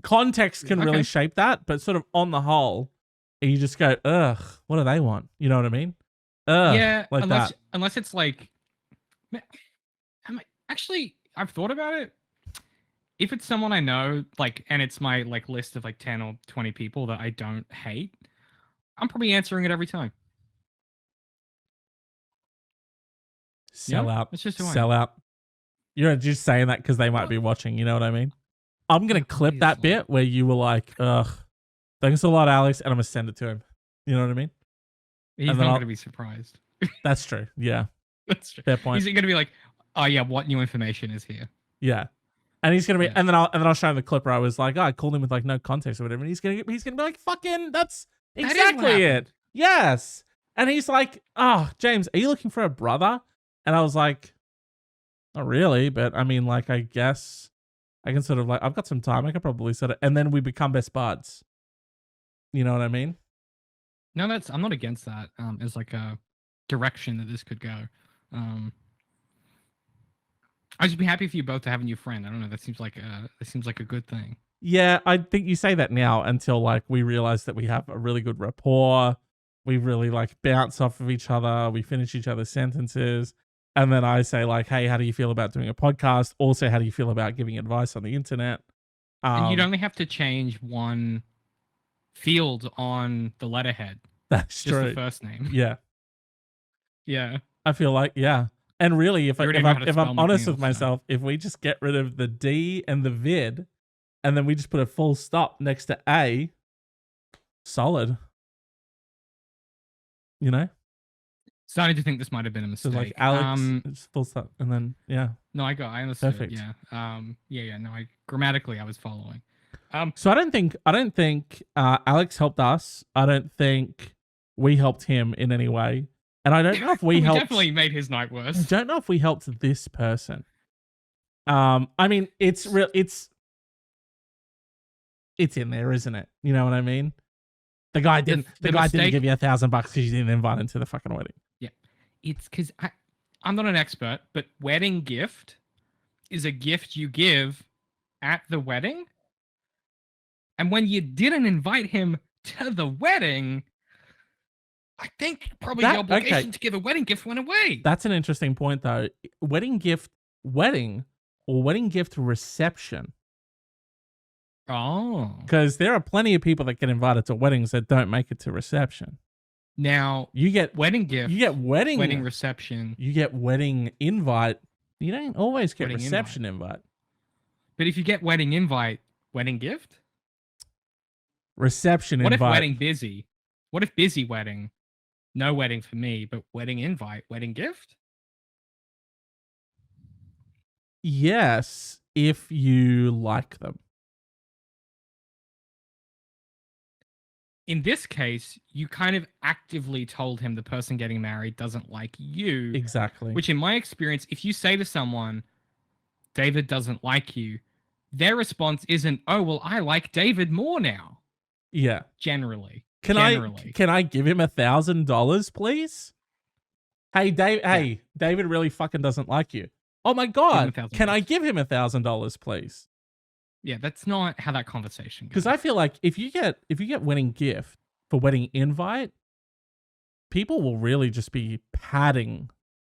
Context can really shape that, but sort of on the whole, you just go, ugh, what do they want? You know what I mean? Ugh, Yeah, like unless it's like, actually, I've thought about it. If it's someone I know, like, and it's my like list of like 10 or 20 people that I don't hate, I'm probably answering it every time. Sell out. It's just who I am. Sell out. You're just saying that because they might be watching. You know what I mean? I'm gonna clip that Obviously. bit where you were like, "Ugh, thanks a lot, Alex," and I'm gonna send it to him. You know what I mean? He's And not then going to be surprised. that's true. Yeah, That's true. fair point. He's going to be like, "Oh yeah, what new information is here?" Yeah. And he's gonna be, Yeah. and then I'll show him the clip where I was like, oh, I called him with like no context or whatever, and he's gonna be like, fucking, that's That is what exactly it. happened. Yes. And he's like, oh, James, are you looking for a brother? And I was like, not really, but I mean, like, I guess I can sort of like, I've got some time, I could probably sort of, and then we become best buds. You know what I mean? No, I'm not against that. As like a direction that this could go. I'd just be happy for you both to have a new friend. I don't know. That seems like a good thing. Yeah, I think you say that now until like we realize that we have a really good rapport. We really like bounce off of each other. We finish each other's sentences. And then I say like, hey, how do you feel about doing a podcast? Also, how do you feel about giving advice on the internet? And you'd only have to change one field on the letterhead. That's Just true. the first name. Yeah. Yeah. I feel like, yeah. And really, if You already know how to I'm spell honest McNeil, with myself, if we just get rid of the D and the vid, and then we just put a full stop next to A, solid. You know? Starting to think this might have been a So mistake. like Alex, it's full stop, and then yeah. No, I understood. Perfect. Yeah. Yeah. No, grammatically I was following. So I don't think Alex helped us. I don't think we helped him in any way, and I don't know if we helped. Definitely made his night worse. I don't know if we helped this person. I mean, it's real. It's in there, isn't it? You know what I mean? The guy didn't. The guy didn't give you $1,000 because you didn't invite him to the fucking wedding. Yeah, it's because I'm not an expert, but wedding gift is a gift you give at the wedding, and when you didn't invite him to the wedding, I think probably the obligation to give a wedding gift went away. That's an interesting point, though. Wedding gift reception. Oh, because there are plenty of people that get invited to weddings that don't make it to reception. Now you get wedding gift, you get wedding reception, you get wedding invite. You don't always get reception invite. But if you get wedding invite, wedding gift, reception what invite. What if wedding busy? What if busy wedding? No wedding for me, but wedding invite, wedding gift. Yes, if you like them. In this case, you kind of actively told him the person getting married doesn't like you. Exactly. Which in my experience, if you say to someone, David doesn't like you, their response isn't, oh, well, I like David more now. Yeah. Generally. Can I give him $1,000, please? Hey, Dave. Yeah. Hey, David really fucking doesn't like you. Oh my God. Can I give him $1,000, please? Yeah, that's not how that conversation goes. Because I feel like if you get wedding gift for wedding invite, people will really just be padding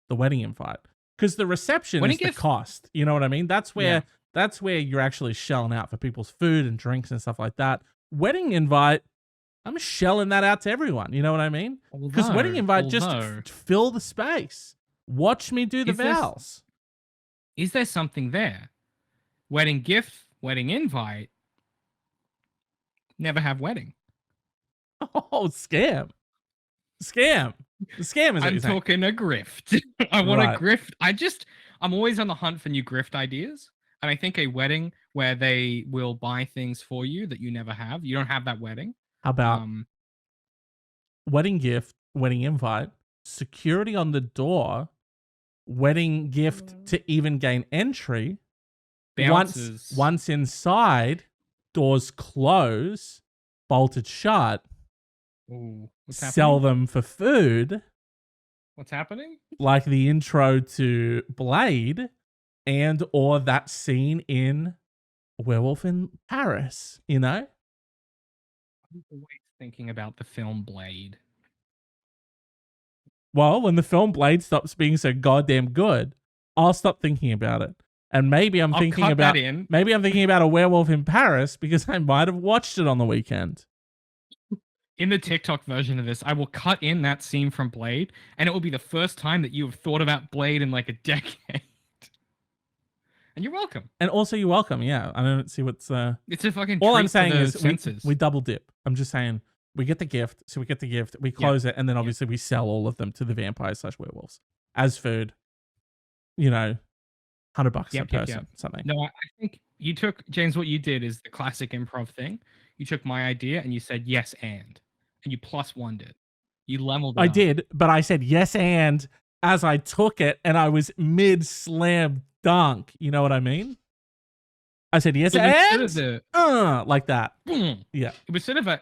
the wedding invite. Because the reception is the cost. You know what I mean? That's where you're actually shelling out for people's food and drinks and stuff like that. Wedding invite, I'm shelling that out to everyone. You know what I mean? Because wedding invite just fill the space. Watch me do the vows. Is there something there? Wedding gift, wedding invite, never have wedding. Oh, scam. The scam is I'm talking a grift. I want a grift. I'm always on the hunt for new grift ideas. And I think a wedding where they will buy things for you that you never have. You don't have that wedding. How about wedding gift, wedding invite, security on the door, wedding gift to even gain entry. Once inside, doors close, bolted shut. Ooh, sell them for food. What's happening? Like the intro to Blade and or that scene in Werewolf in Paris, you know? I'm always thinking about the film Blade. Well, when the film Blade stops being so goddamn good, I'll stop thinking about it. And maybe I'm thinking about a Werewolf in Paris because I might have watched it on the weekend. In the TikTok version of this, I will cut in that scene from Blade, and it will be the first time that you have thought about Blade in like a decade. And you're welcome. And also, you're welcome. Yeah, I don't see what's. It's a fucking All treat I'm saying for the is senses. we double dip. I'm just saying we get the gift, so we get the gift, we close it, and then obviously we sell all of them to the vampires / werewolves as food. You know, $100 a person, something. No, I think you took, James, what you did is the classic improv thing. You took my idea and you said yes and you +1'd it. You leveled it I up. did, but I said yes and as I took it, and I was mid slam dunk. You know what I mean? I said yes and like that. Boom. Yeah. It was sort of a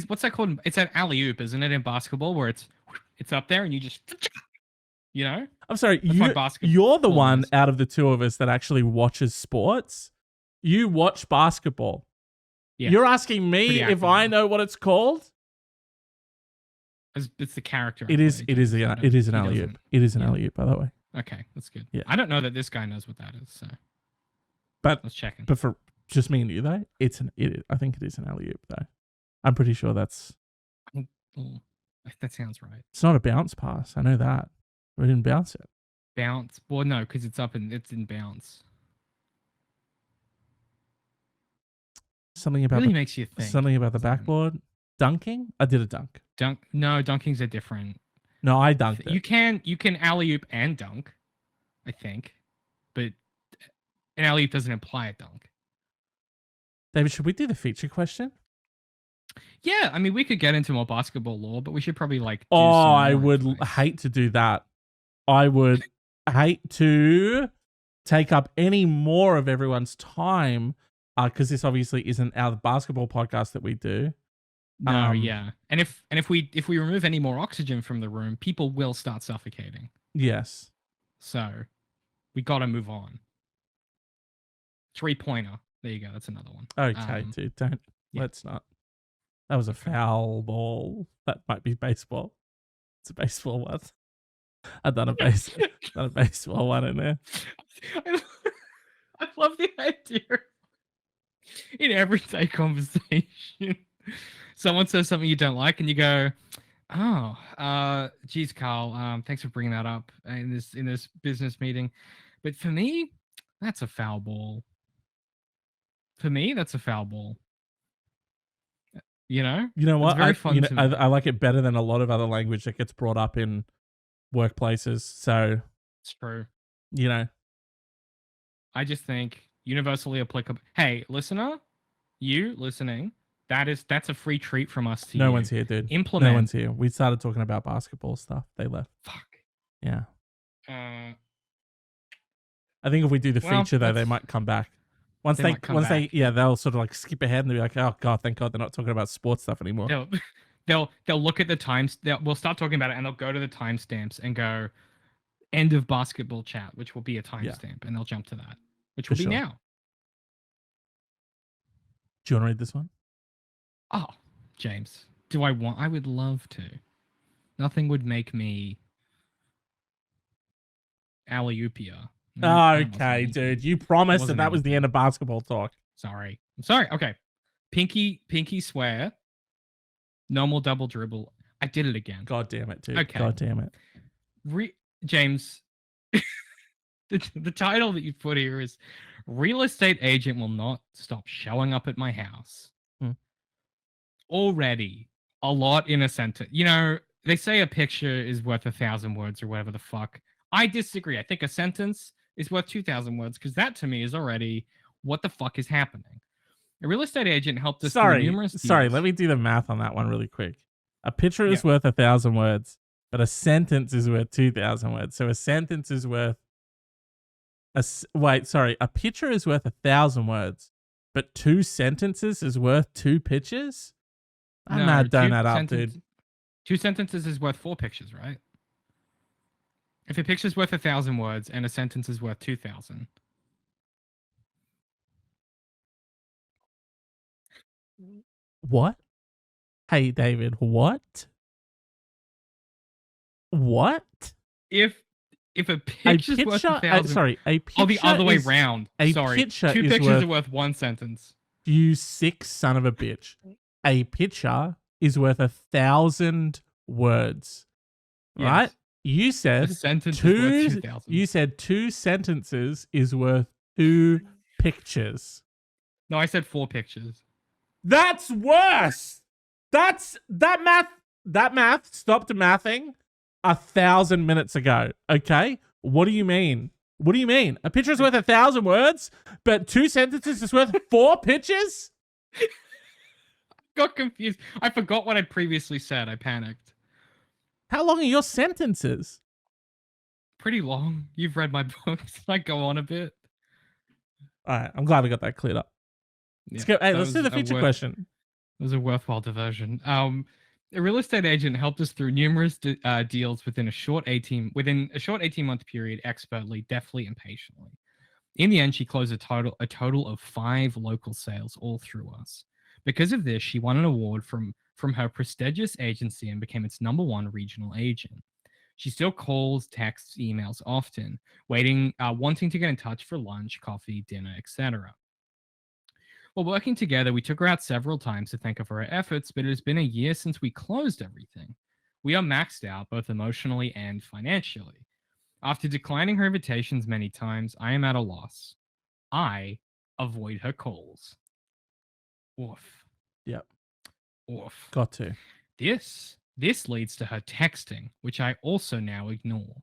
what's that called? It's an alley oop, isn't it, in basketball, where it's up there and you just, you know. I'm sorry, That's you're the one out of the two of us that actually watches sports. You watch basketball. Yeah. You're asking me if I know what it's called? It's the character. It is an alley oop. It is an alley oop, by the way. Okay, that's good. Yeah. I don't know that this guy knows what that is, so. But let's check. But for just me and you though, I think it is an alley oop though. I'm pretty sure that's. That sounds right. It's not a bounce pass. I know that. We didn't bounce it. Bounce? Well, no, because it's in bounce. Something about really makes you think. Something about the backboard. Dunking? I did a dunk. No, dunkings are different. No, I dunked it. You can alley oop and dunk, I think, but an alley oop doesn't imply a dunk. David, should we do the feature question? Yeah, I mean, we could get into more basketball lore, but we should probably like. I would hate to do that. I would hate to take up any more of everyone's time because this obviously isn't our basketball podcast that we do. No, yeah, and if we remove any more oxygen from the room, people will start suffocating. Yes. So, we got to move on. 3-pointer. There you go. That's another one. Okay, dude. Let's not. That was a foul ball. That might be baseball. It's a baseball one. I've done a baseball one in there. I love the idea. In everyday conversation, someone says something you don't like, and you go, "Oh, geez, Carl. Thanks for bringing that up in this business meeting." But for me, that's a foul ball. For me, that's a foul ball. You know what? It's very fun to me. I like it better than a lot of other language that gets brought up in workplaces. So it's true. You know, I just think universally applicable. Hey, listener, you listening? That's a free treat from us to you. No one's here, dude. Implement. No one's here. We started talking about basketball stuff. They left. Fuck. Yeah. I think if we do the feature though, they might come back. Once they they'll sort of like skip ahead and they'll be like, oh god, thank god they're not talking about sports stuff anymore. They'll look at the times. We'll start talking about it and they'll go to the timestamps and go end of basketball chat, which will be a timestamp, and they'll jump to that, which will be now. Do you want to read this one? Oh, James, I would love to. Nothing would make me alley-oopia. Okay, dude. You promised and that was the end of basketball talk. Sorry. I'm sorry. Okay. Pinky swear. Normal double dribble. I did it again. God damn it, dude. Okay. God damn it. James, the title that you put here is Real Estate Agent Will Not Stop Showing Up at My House. Already a lot in a sentence. You know, they say a picture is worth 1,000 words or whatever the fuck. I disagree. I think a sentence is worth 2,000 words because that to me is already what the fuck is happening. A real estate agent helped us through numerous deals. Sorry, let me do the math on that one really quick. A picture is worth 1,000 words, but a sentence is worth 2,000 words. So a sentence is worth a picture is worth 1,000 words, but 2 sentences is worth 2 pictures? I'm not done that up, dude. 2 sentences is worth 4 pictures, right? If a picture's worth 1,000 words and a sentence is worth 2,000. What? Hey, David, what? What? If a picture's worth 1,000... a picture... the other way round. Sorry. 2 pictures are worth 1 sentence. You sick son of a bitch. A picture is worth 1,000 words. Yes. Right? You said 2 sentences is worth 2 pictures. No, I said 4 pictures. That's worse. That math stopped mathing 1,000 minutes ago. Okay, what do you mean? What do you mean? A picture is worth 1,000 words, but 2 sentences is worth 4 pictures? Got confused. I forgot what I previously said. I panicked. How long are your sentences? Pretty long. You've read my books. I go on a bit. All right, I'm glad we got that cleared up. Let's go. Hey, let's do the feature question. It was a worthwhile diversion. A real estate agent helped us through numerous deals within a short 18-month period, expertly, deftly, and patiently. In the end, she closed a total of 5 local sales all through us. Because of this, she won an award from her prestigious agency and became its #1 regional agent. She still calls, texts, emails often, wanting to get in touch for lunch, coffee, dinner, etc. While working together, we took her out several times to thank her for her efforts, but it has been a year since we closed everything. We are maxed out, both emotionally and financially. After declining her invitations many times, I am at a loss. I avoid her calls. Oof. Yep. Oof. Got to. This leads to her texting, which I also now ignore.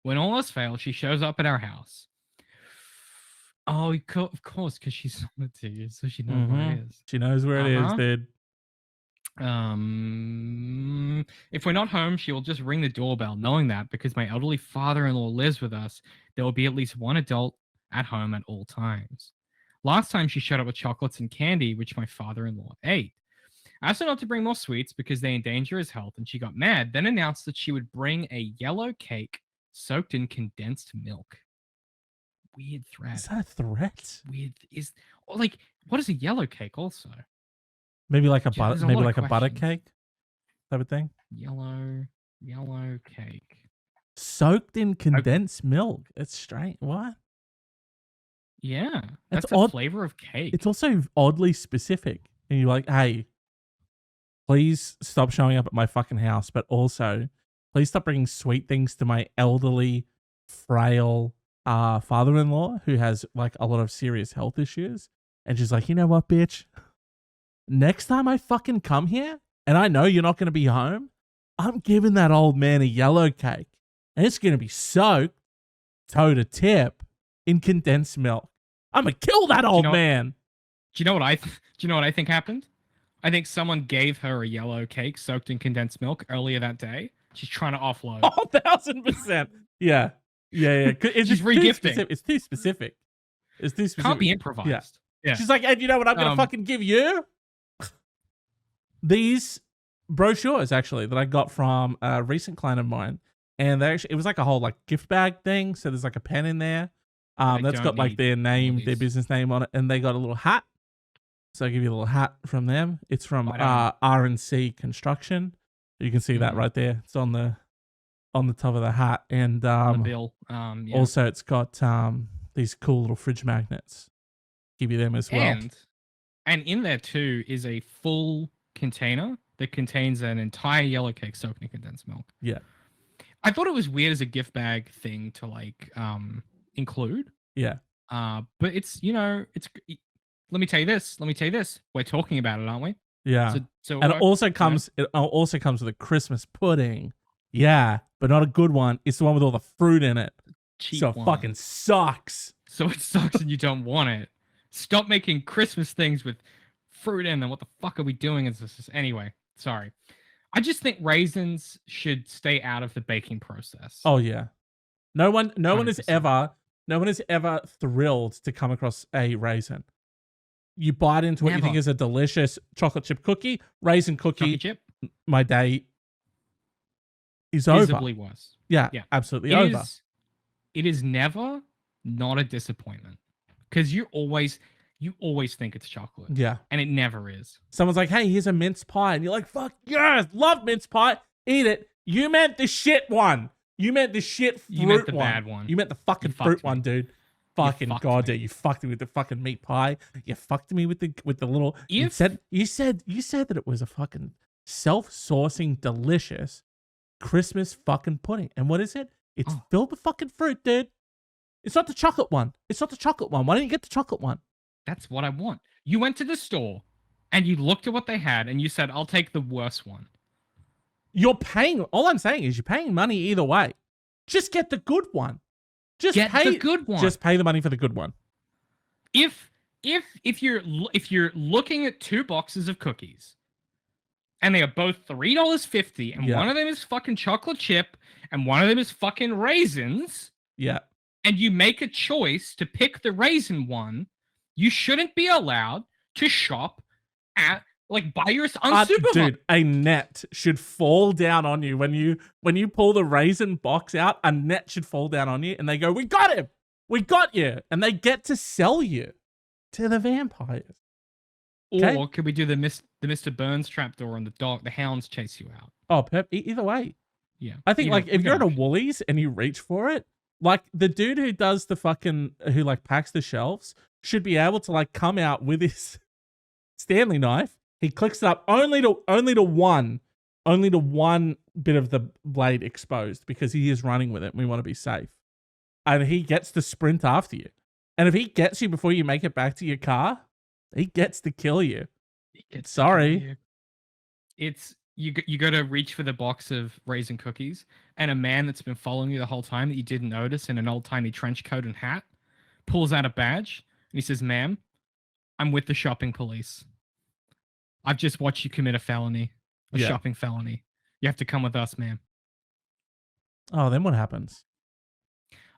When all else fails, she shows up at our house. Oh, of course, because she's on it to you, so she knows where it is. She knows where it is, dude. If we're not home, she will just ring the doorbell, knowing that because my elderly father-in-law lives with us, there will be at least one adult at home at all times. Last time she showed up with chocolates and candy, which my father-in-law ate. I asked her not to bring more sweets because they endanger his health, and she got mad, then announced that she would bring a yellow cake soaked in condensed milk. Weird threat. Is that a threat? Weird. What is a yellow cake also? Maybe like a There's butter, a maybe lot of like a butter questions. cake type of thing. Yellow cake. Soaked in condensed milk. It's strange. What? Yeah, That's that's the odd. flavor of cake. It's also oddly specific. And you're like, hey, please stop showing up at my fucking house, but also please stop bringing sweet things to my elderly, frail father-in-law who has like a lot of serious health issues. And she's like, you know what, bitch? Next time I fucking come here and I know you're not going to be home, I'm giving that old man a yellow cake. And it's going to be soaked toe to tip in condensed milk. I'm going to kill that old man. Do you know what I think happened? I think someone gave her a yellow cake soaked in condensed milk earlier that day. She's trying to offload. Oh, 1,000%. Yeah. It's She's regifting. It's too specific. It's too specific. Can't be improvised. Yeah. She's like, and you know what I'm going to fucking give you? These brochures, actually, that I got from a recent client of mine. And it was like a whole like gift bag thing. So there's like a pen in there. That's got like their name, their business name on it. And they got a little hat. So I'll give you a little hat from them. It's from R&C Construction. You can see that right there. It's on the top of the hat. And on the bill. Also it's got these cool little fridge magnets. Give you them as well. And in there too is a full container that contains an entire yellow cake soaked in condensed milk. Yeah. I thought it was weird as a gift bag thing to like include. Yeah. But it's, it's let me tell you this. We're talking about it, aren't we? Yeah. So and it also comes with a Christmas pudding. Yeah, but not a good one. It's the one with all the fruit in it. Cheap so it one. Fucking sucks. So it sucks and you don't want it. Stop making Christmas things with fruit in them. What the fuck are we doing as this? Anyway, sorry. I just think raisins should stay out of the baking process. Oh yeah. No one is ever thrilled to come across a raisin. You bite into what you think is a delicious chocolate chip cookie, raisin cookie. Chocolate chip? My day is Visibly over. worse. Yeah, absolutely over. It is never not a disappointment because you always think it's chocolate. Yeah. And it never is. Someone's like, hey, here's a mince pie. And you're like, fuck yes, love mince pie. Eat it. You meant the shit one. You meant the shit fruit one. You meant the bad one. You meant the fucking fruit one, dude. Fucking god, dude. You fucked me with the fucking meat pie. You fucked me with the little... You said that it was a fucking self-sourcing, delicious Christmas fucking pudding. And what is it? It's filled with fucking fruit, dude. It's not the chocolate one. It's not the chocolate one. Why don't you get the chocolate one? That's what I want. You went to the store and you looked at what they had and you said, I'll take the worst one. You're paying. All I'm saying is you're paying money either way. Just get the good one. Just Get pay the good one. Just pay the money for the good one. If you're looking at 2 boxes of cookies and they are both $3.50 and one of them is fucking chocolate chip and one of them is fucking raisins, Yeah. and you make a choice to pick the raisin one, you shouldn't be allowed to shop at buy your on Supermarket. Dude, a net should fall down on you when you pull the raisin box out. A net should fall down on you, and they go, "We got him, we got you," and they get to sell you to the vampires. Okay? Or could we do the Mr. Burns trapdoor and the hounds chase you out? Oh, either way. Yeah, I think if you're at a Woolies and you reach for it, like the dude who does who packs the shelves should be able to come out with his Stanley knife. He clicks it up only to one bit of the blade exposed because he is running with it and we want to be safe. And he gets to sprint after you. And if he gets you before you make it back to your car, he gets to kill you. Sorry. It's you go to reach for the box of raisin cookies and a man that's been following you the whole time that you didn't notice in an old-timey trench coat and hat pulls out a badge and he says, "Ma'am, I'm with the shopping police. I've just watched you commit a felony, shopping felony. You have to come with us, ma'am." Oh, then what happens?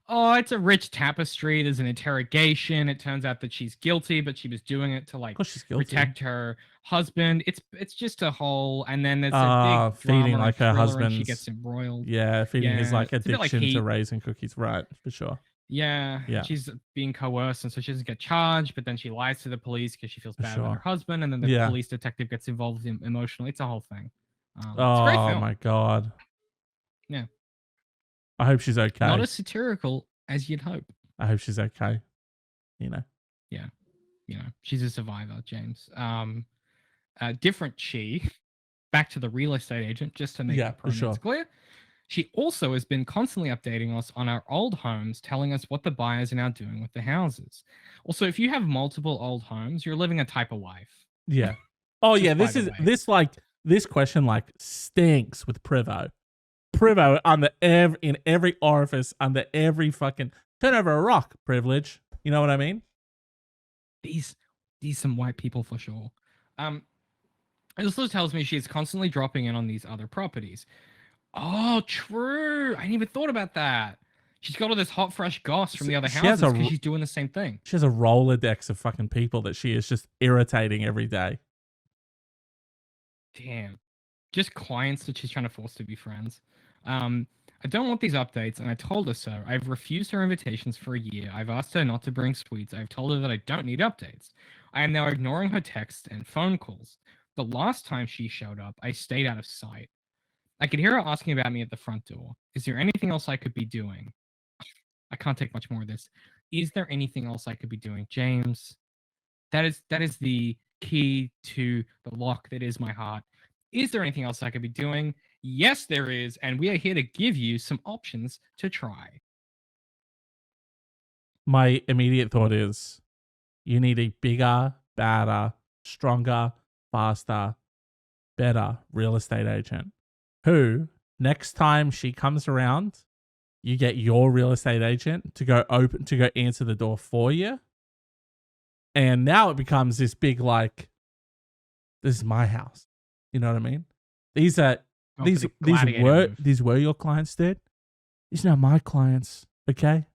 Oh, it's a rich tapestry. There's an interrogation. It turns out that she's guilty, but she was doing it to protect her husband. It's just a whole, and then there's a big feeding drama her husband. She gets embroiled. Yeah, feeding his addiction to raisin cookies, right? For sure. Yeah, she's being coerced, and so she doesn't get charged. But then she lies to the police because she feels bad about her husband, and then the police detective gets involved emotionally. It's a whole thing. It's a great film. My god. Yeah. I hope she's okay. Not as satirical as you'd hope. I hope she's okay. Yeah. She's a survivor, James. Different she. Back to the real estate agent, just to make the pronouns clear. She also has been constantly updating us on our old homes, telling us what the buyers are now doing with the houses. Also, if you have multiple old homes, you're living a type of life. Yeah. Oh yeah, this question stinks with Privo. Privo in every orifice, under every fucking turn over a rock. Privilege. You know what I mean? These some white people for sure. It also tells me she's constantly dropping in on these other properties. Oh, true. I hadn't even thought about that. She's got all this hot, fresh goss from the other houses because she's doing the same thing. She has a Rolodex of fucking people that she is just irritating every day. Damn. Just clients that she's trying to force to be friends. I don't want these updates, and I told her so. I've refused her invitations for a year. I've asked her not to bring sweets. I've told her that I don't need updates. I am now ignoring her texts and phone calls. The last time she showed up, I stayed out of sight. I could hear her asking about me at the front door. Is there anything else I could be doing? I can't take much more of this. Is there anything else I could be doing? James, that is the key to the lock that is my heart. Is there anything else I could be doing? Yes, there is, and we are here to give you some options to try. My immediate thought is you need a bigger, badder, stronger, faster, better real estate agent who, next time she comes around, you get your real estate agent to go answer the door for you. And now it becomes this big, this is my house. You know what I mean? These were your clients, dude. These are not my clients, okay?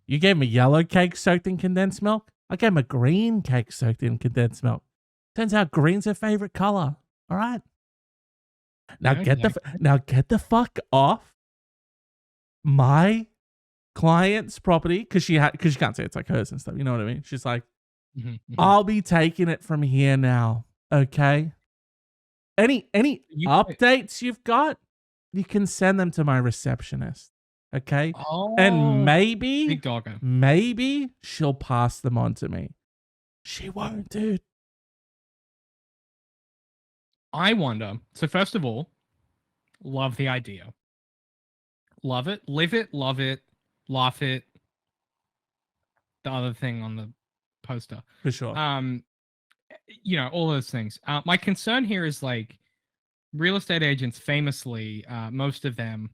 You gave them a yellow cake soaked in condensed milk. I gave them a green cake soaked in condensed milk. Turns out green's her favorite color. All right. Now get the fuck off my client's property because she can't say it's hers and stuff. You know what I mean? She's like, I'll be taking it from here now. Okay. Any updates you've got, you can send them to my receptionist. Okay. Oh, and maybe big doggo. Maybe she'll pass them on to me. She won't, dude. I wonder. So first of all, love the idea. Love it, live it, love it, laugh it, the other thing on the poster. For sure. All those things. My concern here is like real estate agents, famously, most of them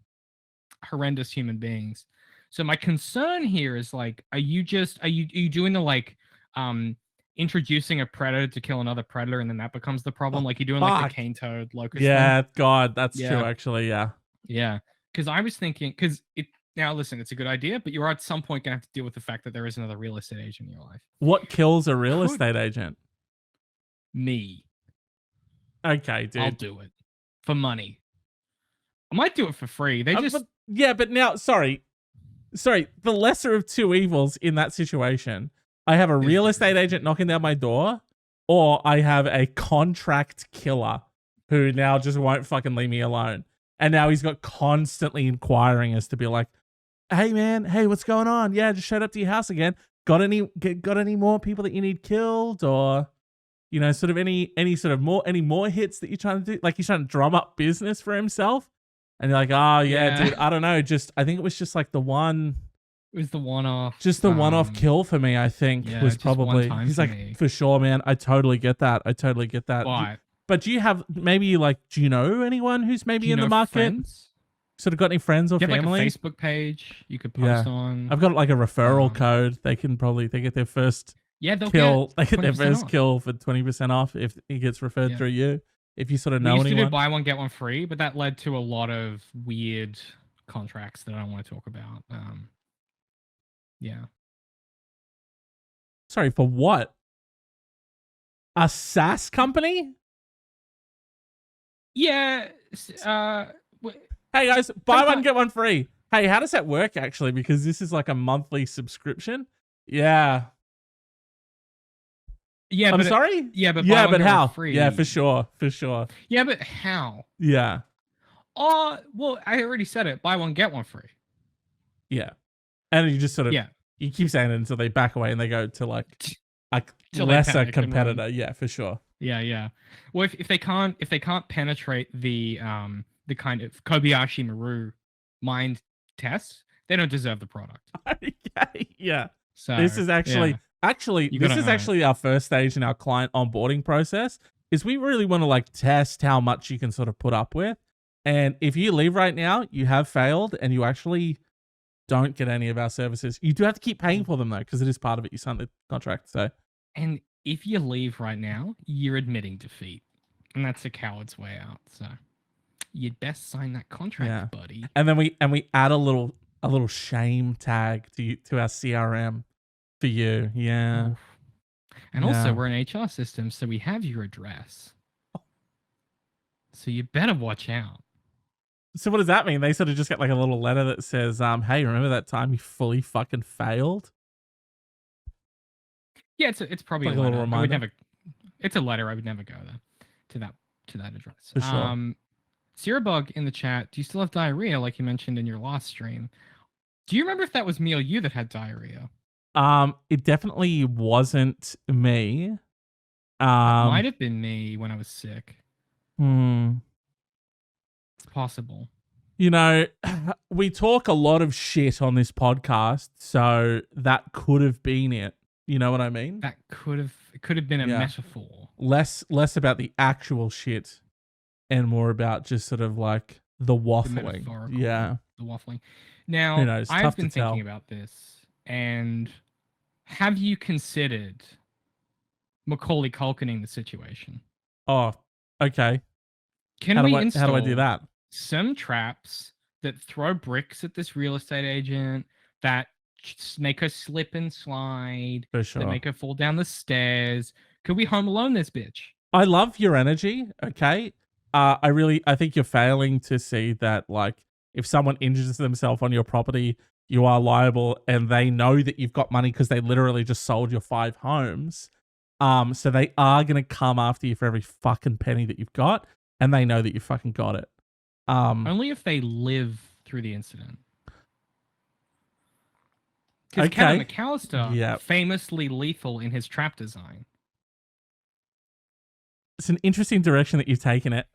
horrendous human beings. So my concern here is like, are you doing the like introducing a predator to kill another predator and then that becomes the problem? Like you're doing like the cane toad locust Yeah, thing? God, that's true actually, yeah. Yeah. Because I was thinking, now listen, it's a good idea, but you're at some point gonna have to deal with the fact that there is another real estate agent in your life. What kills a real estate agent? Me. Okay, dude. I'll do it. For money. I might do it for free. They just but now sorry, the lesser of two evils in that situation. I have a real estate agent knocking down my door, or I have a contract killer who now just won't fucking leave me alone. And now he's got constantly inquiring as to be like, hey man, hey, what's going on? Yeah, just showed up to your house again. Got any more people that you need killed, or sort of any more hits that you're trying to do? Like he's trying to drum up business for himself. And you're like, oh yeah, dude, I don't know. I think it was just like the one. It was the one-off. Just the one-off kill for me, I think, was probably. He's like, me. For sure, man. I totally get that. Why? But do you have maybe like, do you know anyone who's maybe in the market? Friends? Sort of got any friends or family? Have like a Facebook page you could post on. I've got like a referral code. They get their first kill. They get their first kill for 20% off if it gets referred through you. If you sort of know anyone. We used to do buy one get one free, but that led to a lot of weird contracts that I don't want to talk about. Yeah. Sorry, for what? A SaaS company? Yeah. Hey guys, buy one get one free. Hey, how does that work actually? Because this is like a monthly subscription. Yeah. Yeah, I'm sorry? But how? Free. Yeah, for sure. Yeah, but how? Yeah. Well, I already said it. Buy one, get one free. Yeah. And you just sort of, you keep saying it until they back away and they go to like a lesser competitor. Yeah, for sure. Yeah. Well, if they can't penetrate the kind of Kobayashi Maru mind tests, they don't deserve the product. Okay. Yeah. So this is actually our first stage in our client onboarding process. Is we really want to like test how much you can sort of put up with. And if you leave right now, you have failed and you actually don't get any of our services. You do have to keep paying for them though, because it is part of it. You signed the contract. So, and if you leave right now, you're admitting defeat, and that's a coward's way out. So, you'd best sign that contract, buddy. And then we add a little shame tag to our CRM for you. Yeah. And also, we're an HR system, so we have your address. So you better watch out. So what does that mean? They sort of just get like a little letter that says, hey, remember that time you fully fucking failed? Yeah, it's probably like a little reminder. It's a letter. I would never go to that address. For sure. Sirabug in the chat, do you still have diarrhea like you mentioned in your last stream? Do you remember if that was me or you that had diarrhea? It definitely wasn't me. It might have been me when I was sick. It's possible. We talk a lot of shit on this podcast, so that could have been it. You know what I mean? It could have been a metaphor. Less about the actual shit and more about just sort of like the waffling. The waffling. Now, who knows? I've been thinking about this, and have you considered Macaulay Culkining the situation? Oh, okay. How do I do that? Some traps that throw bricks at this real estate agent, that make her slip and slide, for sure, that make her fall down the stairs. Could we Home Alone this bitch? I love your energy. Okay. I think you're failing to see that, like, if someone injures themselves on your property, you are liable, and they know that you've got money because they literally just sold your 5 homes. So they are going to come after you for every fucking penny that you've got, and they know that you fucking got it. Only if they live through the incident. Because okay. Kevin McAllister, famously lethal in his trap design. It's an interesting direction that you've taken it.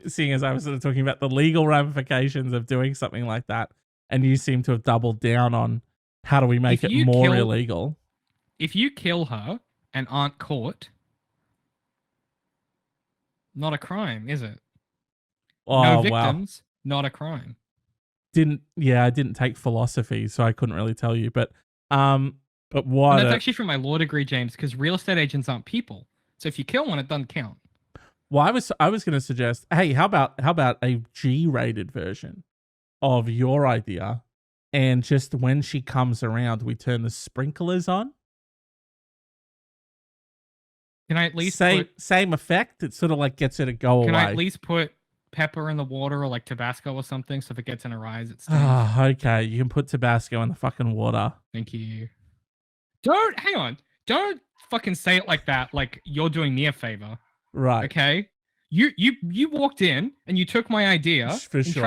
Seeing as I was sort of talking about the legal ramifications of doing something like that, and you seem to have doubled down on how do we make it more illegal. if you kill her and aren't caught, not a crime, is it? No Oh wow. victims, not a crime. I didn't take philosophy, so I couldn't really tell you. But And what that's actually from my law degree, James, because real estate agents aren't people. So if you kill one, it doesn't count. well, I was gonna suggest, hey, how about a G-rated version of your idea, and just when she comes around, we turn the sprinklers on. Can I at least Same effect. It sort of like gets her to go Can away. I at least put pepper in the water or like Tabasco or something so if it gets in her eyes, it stings? Ah, okay. You can put Tabasco in the fucking water. Thank you. Hang on. Don't fucking say it like that, like you're doing me a favor. Right. Okay? You walked in and you took my idea For and sure.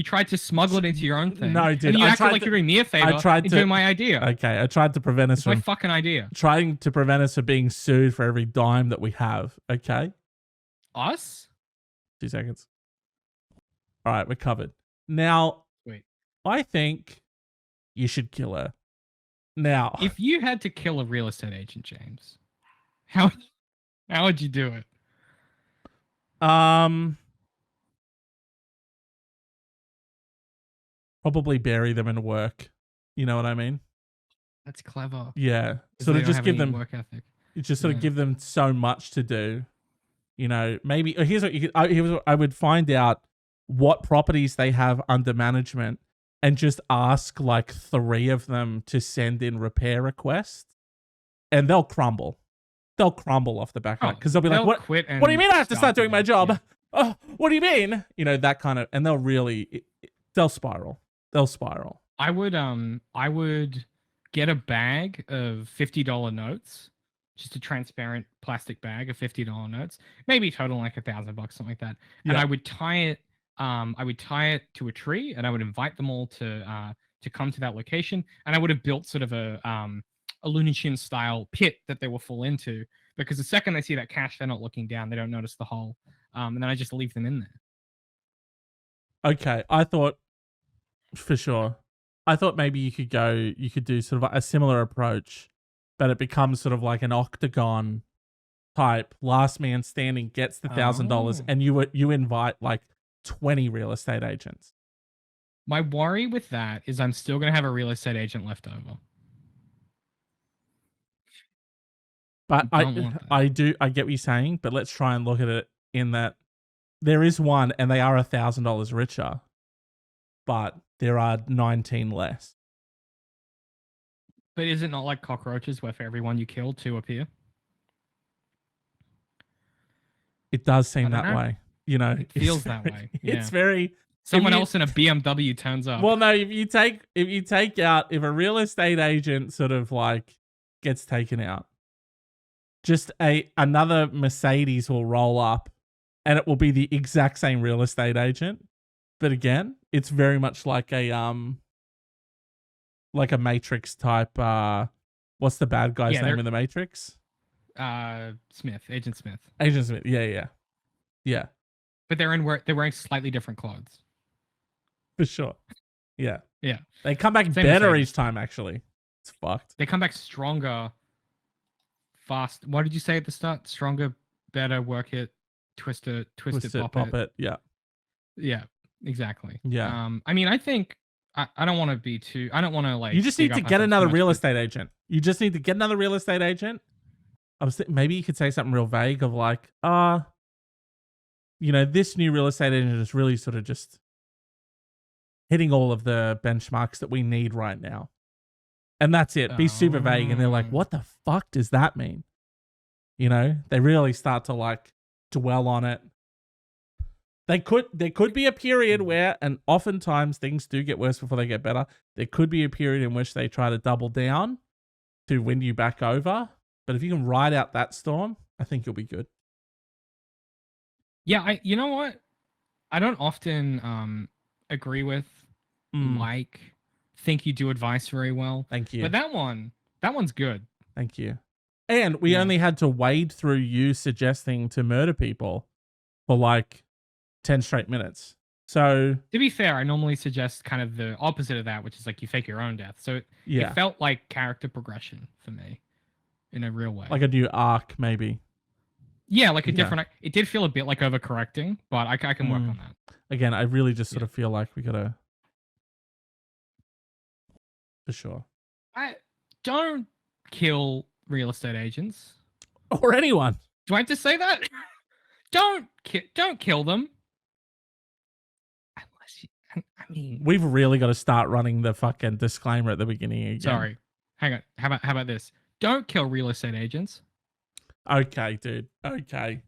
tried to smuggle it into your own thing. No, dude, And you I acted tried like to- you're doing me a favor tried and to- doing my idea. Okay, I tried to prevent us It's my from fucking idea. trying to prevent us from being sued for every dime that we have. Okay, Us? 2 seconds. All right, we're covered. Now, Wait. I think you should kill her. Now, If you had to kill a real estate agent, James, how would you do it? probably bury them in work. You know what I mean? That's clever. Yeah. 'Cause Sort they of don't just have give any them work ethic. just sort of Yeah. give them so much to do. You know, maybe here's what you could, I would find out what properties they have under management and just ask like 3 of them to send in repair requests, and they'll crumble. They'll crumble off the back of it because they'll be like, "What? Quit and What do you mean I have to start doing my again. job? Yeah. Oh, what do you mean? You know, that kind of, and they'll really, they'll spiral. They'll spiral. I would get a bag of $50 notes, just a transparent plastic bag of $50 notes, maybe total like $1,000, something like that. And Yeah. I would tie it to a tree, and I would invite them all to come to that location. And I would have built sort of a Looney Tunes style pit that they will fall into, because the second they see that cash, they're not looking down, they don't notice the hole, and then I just leave them in there. Okay, I thought for sure. I thought maybe you could do sort of a similar approach, but it becomes sort of like an octagon type. Last man standing gets the $1,000, Oh. and you invite like 20 real estate agents. My worry with that is I'm still gonna have a real estate agent left over. But Don't want that. I get what you're saying, but let's try and look at it in that there is one, and they are $1,000 richer, but there are 19 less. But is it not like cockroaches, where for every one you kill, 2 appear? It does seem I don't that know. way. You know, It feels that way, It's yeah. very. Someone you- else in a BMW turns up. Well, no, if you take out, if a real estate agent sort of like gets taken out, just another Mercedes will roll up, and it will be the exact same real estate agent. But again, it's very much like a Matrix type. What's the bad guy's Yeah, name they're- in the Matrix? Agent Smith. Agent Smith. Yeah, But they're wearing slightly different clothes. for sure. Yeah. Yeah. They come back Same better Mercedes. each time. Actually, it's fucked. They come back stronger, fast. What did you say at the start? Stronger, better, work it, twist it, pop it. Yeah. Yeah, exactly. Yeah. I mean, I think I don't want to be too. I don't want to like. You just big need to up get myself too another much, real but- estate agent. You just need to get another real estate agent. I was maybe you could say something real vague of like, this new real estate agent is really sort of just hitting all of the benchmarks that we need right now. And that's it. Be super vague. And they're like, Oh. what the fuck does that mean? You know, they really start to like dwell on it. There could be a period where, and oftentimes things do get worse before they get better. There could be a period in which they try to double down to win you back over. But if you can ride out that storm, I think you'll be good. Yeah, you know what? I don't often agree with think you do advice very well. Thank you. But that one's good. Thank you. And we Yeah. only had to wade through you suggesting to murder people for like 10 straight minutes. So To be fair, I normally suggest kind of the opposite of that, which is like you fake your own death. So it yeah, felt like character progression for me in a real way. like a new arc maybe. Yeah, like a Yeah. different. It did feel a bit like overcorrecting, but I can work on that. Again, I really just sort of feel like we gotta, for sure, I don't kill real estate agents. or anyone. Do I have to say that? don't kill them. Unless you, I mean, We've really got to start running the fucking disclaimer at the beginning again. sorry. Hang on. How about this? Don't kill real estate agents. Okay, dude. Okay.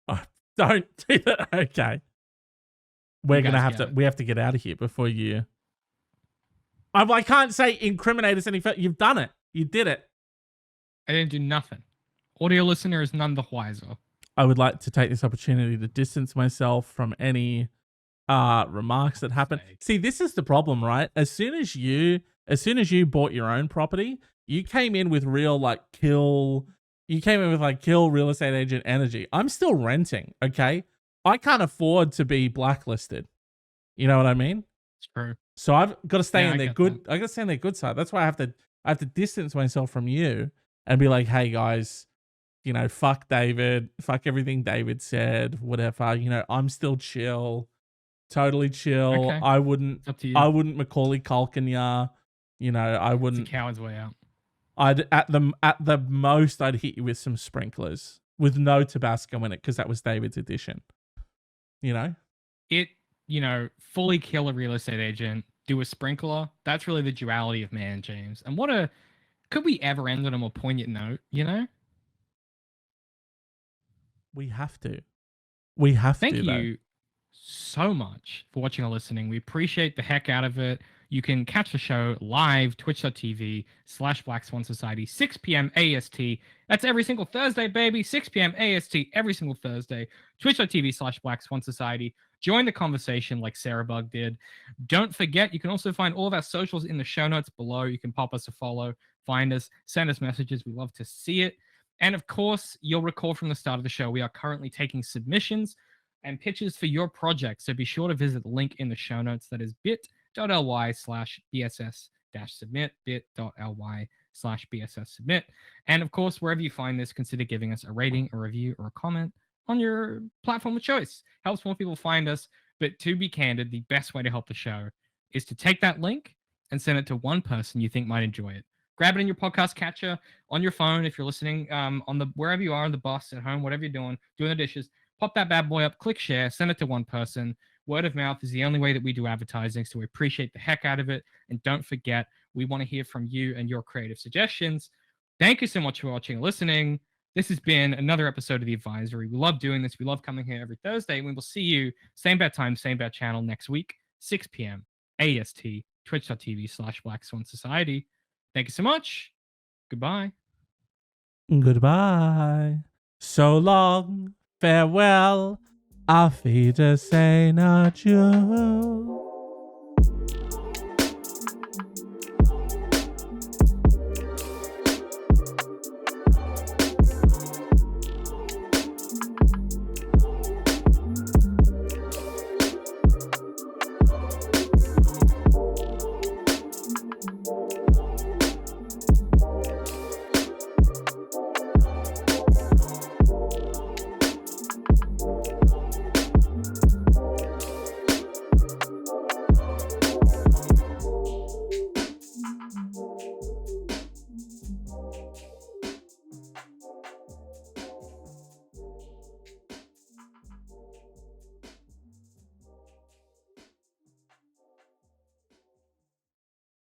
Oh, don't do that. Okay. We're You gonna guys have get to. it. We have to get out of here before you. I can't say incriminate us any further. You've done it. You did it. I didn't do nothing. Audio listener is none the wiser. I would like to take this opportunity to distance myself from any remarks that happen. See, this is the problem, right? As soon as you bought your own property, you came in with real kill real estate agent energy. I'm still renting, okay? I can't afford to be blacklisted. You know what I mean? It's true. So I've got to stay Yeah, in I their get good. I got to stay on their good side. That's why I have to distance myself from you and be like, hey guys, fuck David, fuck everything David said, whatever. I'm still chill, totally chill. Okay. I wouldn't It's up to you. I wouldn't Macaulay Culkin ya. I It's wouldn't. a coward's way out. I'd at the most I'd hit you with some sprinklers with no Tabasco in it because that was David's addition. It, fully kill a real estate agent, do a sprinkler. That's really the duality of man, James. And could we ever end on a more poignant note, We have to. We have Thank to. you so much for watching or listening. We appreciate the heck out of it. You can catch the show live, twitch.tv/Black Swan Society, 6 p.m. AST. That's every single Thursday, baby. 6 p.m. AST every single Thursday. Twitch.tv/Black Swan Society. Join the conversation like Sarah Bug did. Don't forget, you can also find all of our socials in the show notes below. You can pop us a follow, find us, send us messages. We love to see it. And of course, you'll recall from the start of the show, we are currently taking submissions and pitches for your project. So be sure to visit the link in the show notes. That is bit.ly/BSS-submit, bit.ly/BSS-submit. And of course, wherever you find this, consider giving us a rating, a review, or a comment on your platform of choice. Helps more people find us. But to be candid, the best way to help the show is to take that link and send it to one person you think might enjoy it. Grab it in your podcast catcher, on your phone, if you're listening wherever you are, on the bus, at home, whatever you're doing the dishes. Pop that bad boy up, click share, send it to one person. Word of mouth is the only way that we do advertising, so we appreciate the heck out of it. And don't forget, we want to hear from you and your creative suggestions. Thank you so much for watching and listening. This has been another episode of The Advisory. We love doing this. We love coming here every Thursday. We will see you, same bad time, same bad channel next week, 6 p.m. AST, twitch.tv/Black Swan Society. Thank you so much. Goodbye. Goodbye. So long. Farewell. Auf Wiedersehen. Adieu.